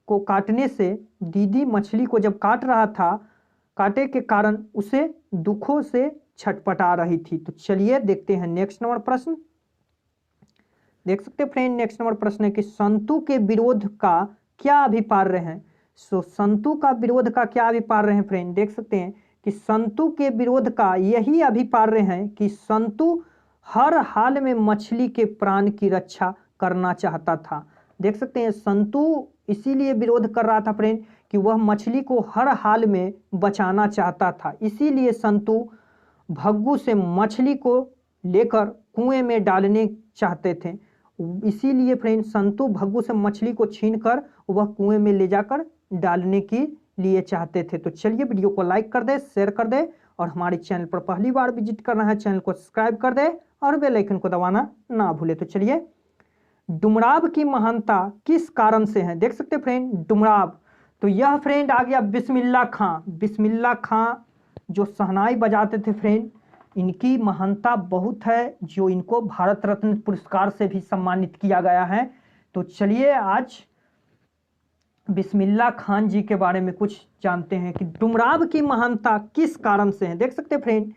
A: को काटने से, दीदी मछली को जब काट रहा था, काटे के कारण उसे दुखों से छटपटा रही थी। तो चलिए देखते हैं नेक्स्ट नंबर प्रश्न। देख सकते फ्रेंड नेक्स्ट नंबर प्रश्न है कि संतु के विरोध का क्या अभिप्राय है? संतु का विरोध का क्या अभिप्राय है फ्रेंड? देख सकते हैं कि संतु के विरोध का यही अभिप्राय है कि संतु हर हाल में मछली के प्राण की रक्षा करना चाहता था। देख सकते हैं संतु इसीलिए विरोध कर रहा था फ्रेंड कि वह मछली को हर हाल में बचाना चाहता था, इसीलिए संतु भग्गू से मछली को लेकर कुएं में डालने चाहते थे। इसीलिए फ्रेंड संतु भग्गू से मछली को छीनकर वह कुएं में ले जाकर डालने के लिए चाहते थे। तो चलिए वीडियो को लाइक कर दे, शेयर कर दे और हमारे चैनल पर पहली बार विजिट कर रहा है चैनल को सब्सक्राइब कर दे और बेल आइकन को दबाना ना भूले। तो चलिए डुमराव की महानता किस कारण से है? देख सकते फ्रेंड डुमराव, तो यह फ्रेंड आ गया बिस्मिल्लाह खां। बिस्मिल्लाह खां जो शहनाई बजाते थे फ्रेंड, इनकी महानता बहुत है, जो इनको भारत रत्न पुरस्कार से भी सम्मानित किया गया है। तो चलिए आज बिस्मिल्लाह खान जी के बारे में कुछ जानते हैं कि डुमराव की महानता किस कारण से है। देख सकते फ्रेंड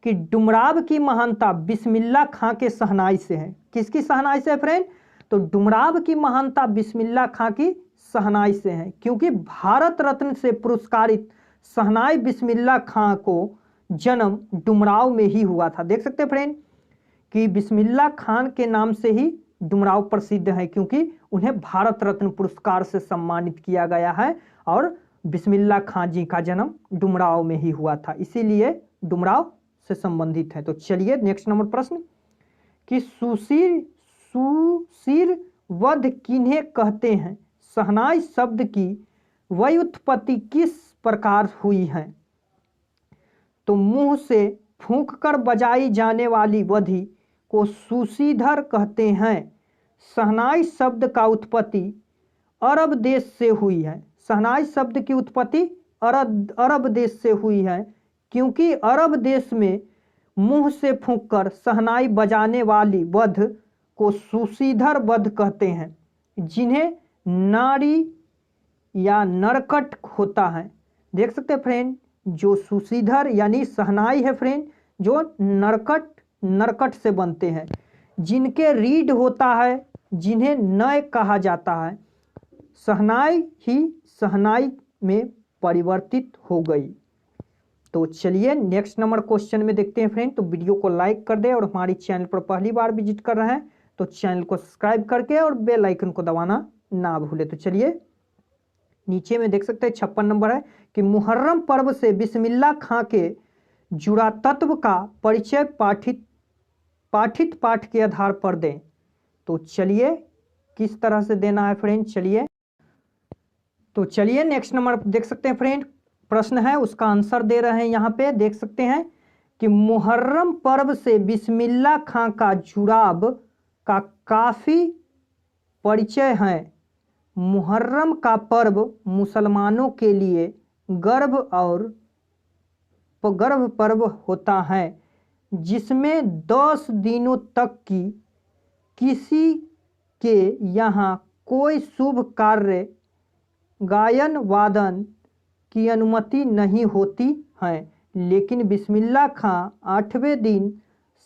A: कि डुमराव की महानता बिस्मिल्लाह खां के शहनाई से है। किसकी शहनाई से है फ्रेंड? तो डुमराव की महानता बिस्मिल्लाह खां की शहनाई से है, क्योंकि भारत रत्न से पुरस्कारित शहनाई बिस्मिल्लाह खां को जन्म डुमराव में ही हुआ था। देख सकते फ्रेंड कि बिस्मिल्लाह खान के नाम से ही डुमराव प्रसिद्ध है, क्योंकि उन्हें भारत रत्न पुरस्कार से सम्मानित किया गया है और बिस्मिल्लाह खान जी का जन्म डुमराव में ही हुआ था, इसीलिए डुमराव से संबंधित है। तो चलिए नेक्स्ट नंबर प्रश्न कि सुशिर वध किन्हें कहते हैं? शहनाई शब्द की व्युत्पत्ति किस प्रकार हुई है? तो मुंह से फूंककर बजाई जाने वाली वधि को सुशीधर कहते हैं। शहनाई शब्द का उत्पत्ति अरब देश से हुई है। शहनाई शब्द की उत्पत्ति अरब देश से हुई है, क्योंकि अरब देश में मुंह से फूंककर शहनाई बजाने वाली वध को सुशीधर वध कहते हैं, जिन्हें नारी या नरकट होता है। देख सकते हैं फ्रेंड जो सुशीधर यानी शहनाई है फ्रेंड, जो नरकट से बनते हैं, जिनके रीढ़ होता है, जिन्हें नय कहा जाता है। शहनाई ही शहनाई में परिवर्तित हो गई। तो चलिए नेक्स्ट नंबर क्वेश्चन में देखते हैं फ्रेंड। तो वीडियो को लाइक कर दे और हमारी चैनल पर पहली बार विजिट कर रहे हैं तो चैनल को सब्सक्राइब करके और बेल आइकन को दबाना ना भूले। तो चलिए नीचे में देख सकते हैं 56 नंबर है कि मुहर्रम पर्व से बिस्मिल्लाह खां के जुड़ा तत्व का परिचय पाठित पाठ के आधार पर दें। तो चलिए किस तरह से देना है फ्रेंड, चलिए नेक्स्ट नंबर देख सकते हैं फ्रेंड, प्रश्न है उसका आंसर दे रहे हैं यहाँ पे। देख सकते हैं कि मुहर्रम पर्व से बिस्मिल्लाह खां का जुड़ाव का काफी परिचय है। मुहर्रम का पर्व मुसलमानों के लिए गर्व पर्व होता है, जिसमें 10 दिनों तक की किसी के यहाँ कोई शुभ कार्य गायन वादन की अनुमति नहीं होती है, लेकिन बिस्मिल्लाह खां 8वें दिन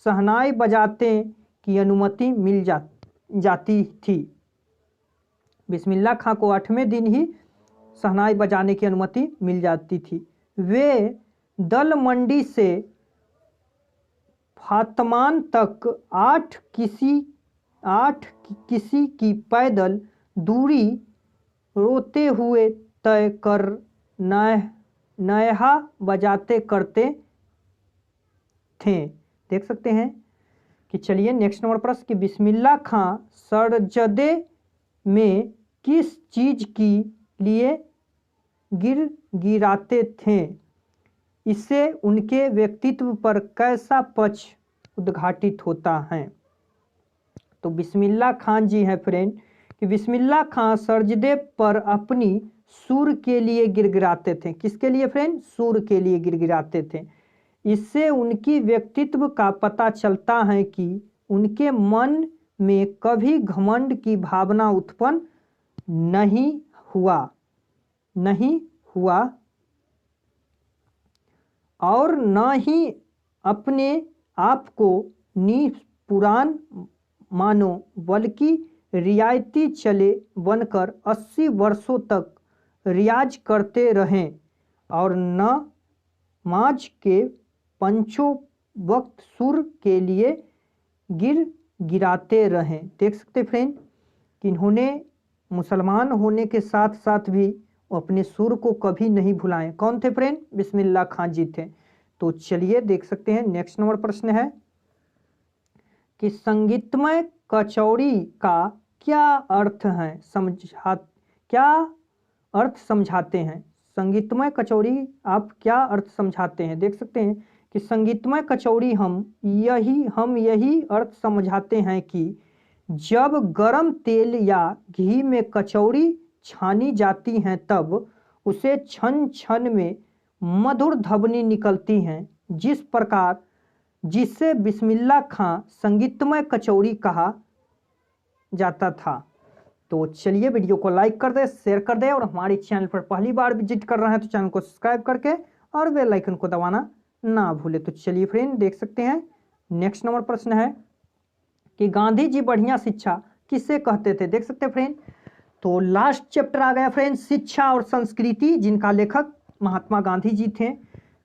A: शहनाई बजाते की अनुमति मिल जाती थी। बिस्मिल्लाह खां को 8वें दिन ही शहनाई बजाने की अनुमति मिल जाती थी। वे दल मंडी से फातमान तक 8 किसी की पैदल दूरी रोते हुए तय कर नयहा बजाते करते थे। देख सकते हैं कि चलिए नेक्स्ट नंबर प्रश्न कि बिस्मिल्लाह खां सरजदे में किस चीज के लिए गिराते थे, इससे उनके व्यक्तित्व पर कैसा पक्ष उद्घाटित होता है। तो बिस्मिल्लाह खां जी है फ्रेंड कि बिस्मिल्लाह खां सरजदे पर अपनी सुर के लिए गिड़गिड़ाते थे। किसके लिए फ्रेंड? सुर के लिए गिड़गिड़ाते थे। इससे उनकी व्यक्तित्व का पता चलता है कि उनके मन में कभी घमंड की भावना उत्पन्न नहीं हुआ और न ही अपने आप को पुरान मानो, बल्कि रियायती चले बनकर 80 वर्षों तक रियाज करते रहें और नमाज के पंचों वक्त सुर के लिए गिराते रहें। देख सकते फ्रेंड कि इन्होंने मुसलमान होने के साथ साथ भी अपने सुर को कभी नहीं भुलाए। कौन थे फ्रेंड? बिस्मिल्लाह खां जी थे। तो चलिए देख सकते हैं नेक्स्ट नंबर प्रश्न है कि संगीतमय कचौड़ी का क्या अर्थ है, क्या अर्थ समझाते हैं। संगीतमय कचौड़ी आप क्या अर्थ समझाते हैं। देख सकते हैं कि संगीतमय कचौड़ी हम यही अर्थ समझाते हैं कि जब गरम तेल या घी में कचौड़ी छानी जाती हैं तब उसे छन छन में मधुर ध्वनि निकलती हैं, जिससे बिस्मिल्लाह खां संगीतमय कचौड़ी कहा जाता था। तो चलिए वीडियो को लाइक कर दे, शेयर कर दे और हमारे चैनल पर पहली बार विजिट कर रहे हैं तो चैनल को सब्सक्राइब करके और बेल आइकन को दबाना ना भूले। तो चलिए फ्रेंड देख सकते हैं नेक्स्ट नंबर प्रश्न है कि गांधी जी बढ़िया शिक्षा किसे कहते थे। देख सकते हैं फ्रेंड, तो लास्ट चैप्टर आ गया फ्रेंड, शिक्षा और संस्कृति, जिनका लेखक महात्मा गांधी जी थे।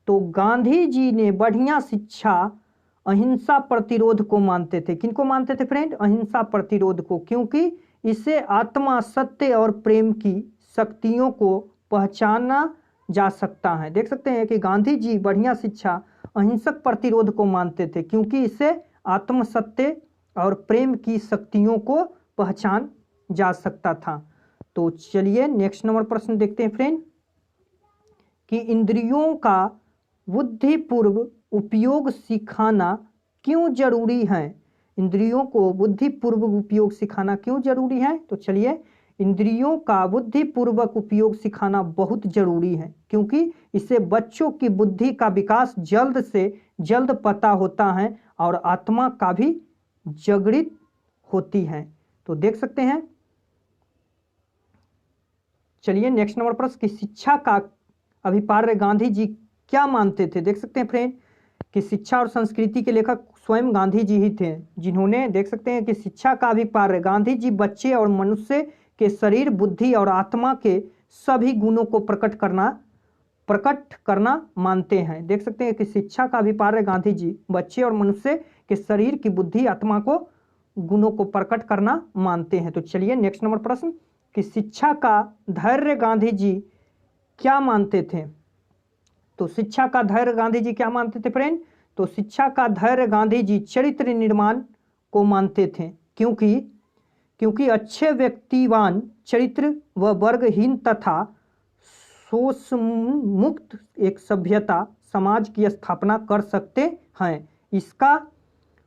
A: तो गांधी जी ने बढ़िया शिक्षा अहिंसा प्रतिरोध को मानते थे। किनको मानते थे फ्रेंड? अहिंसा प्रतिरोध को, क्योंकि इससे आत्मा, सत्य और प्रेम की शक्तियों को पहचाना जा सकता है। देख सकते हैं कि गांधी जी बढ़िया शिक्षा अहिंसक प्रतिरोध को मानते थे, क्योंकि इससे आत्म, सत्य और प्रेम की शक्तियों को पहचान जा सकता था। तो चलिए नेक्स्ट नंबर प्रश्न देखते हैं फ्रेंड कि इंद्रियों का बुद्धिपूर्व उपयोग सिखाना क्यों जरूरी है। इंद्रियों को बुद्धिपूर्वक उपयोग सिखाना क्यों जरूरी है। तो चलिए, इंद्रियों का बुद्धिपूर्वक उपयोग सिखाना बहुत जरूरी है, क्योंकि इससे बच्चों की बुद्धि का विकास जल्द से जल्द पता होता है और आत्मा का भी जागृत होती है। तो देख सकते हैं, चलिए नेक्स्ट नंबर प्रश्न कि शिक्षा का अभिप्राय गांधी जी क्या मानते थे। देख सकते हैं फ्रेंड कि शिक्षा और संस्कृति के लेखक स्वयं गांधी जी ही थे, जिन्होंने देख सकते हैं कि शिक्षा का अभिप्राय गांधी जी बच्चे और मनुष्य के शरीर, बुद्धि और आत्मा के सभी गुणों को प्रकट करना मानते हैं। देख सकते हैं कि शिक्षा का अभिप्राय गांधी जी बच्चे और मनुष्य के शरीर की बुद्धि, आत्मा को गुणों को प्रकट करना मानते हैं। तो चलिए नेक्स्ट नंबर प्रश्न कि शिक्षा का धैर्य गांधी जी क्या मानते थे। तो शिक्षा का धैर्य गांधी जी क्या मानते थे फ्रेंड। तो शिक्षा का धैर्य गांधी जी चरित्र निर्माण को मानते थे, क्योंकि अच्छे व्यक्तिवान चरित्र व वर्गहीन तथा शोषमुक्त एक सभ्यता समाज की स्थापना कर सकते हैं, इसका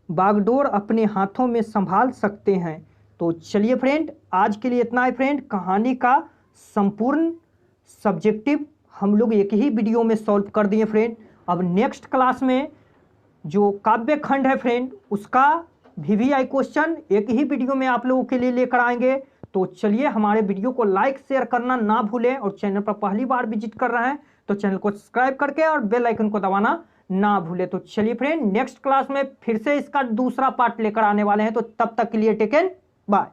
A: बागडोर अपने हाथों में संभाल सकते हैं। तो चलिए फ्रेंड, आज के लिए इतना ही फ्रेंड। कहानी का संपूर्ण सब्जेक्टिव हम लोग एक ही वीडियो में सॉल्व कर दिए फ्रेंड। अब नेक्स्ट क्लास में जो काव्य खंड है फ्रेंड, उसका VVI क्वेश्चन एक ही वीडियो में आप लोगों के लिए लेकर आएंगे। तो चलिए हमारे वीडियो को लाइक शेयर करना ना भूलें, और चैनल पर पहली बार विजिट कर रहे हैं तो चैनल को सब्सक्राइब करके और बेल आइकन को दबाना ना भूले। तो चलिए फ्रेंड, नेक्स्ट क्लास में फिर से इसका दूसरा पार्ट लेकर आने वाले हैं। तो तब तक के लिए टेक केयर, बाय।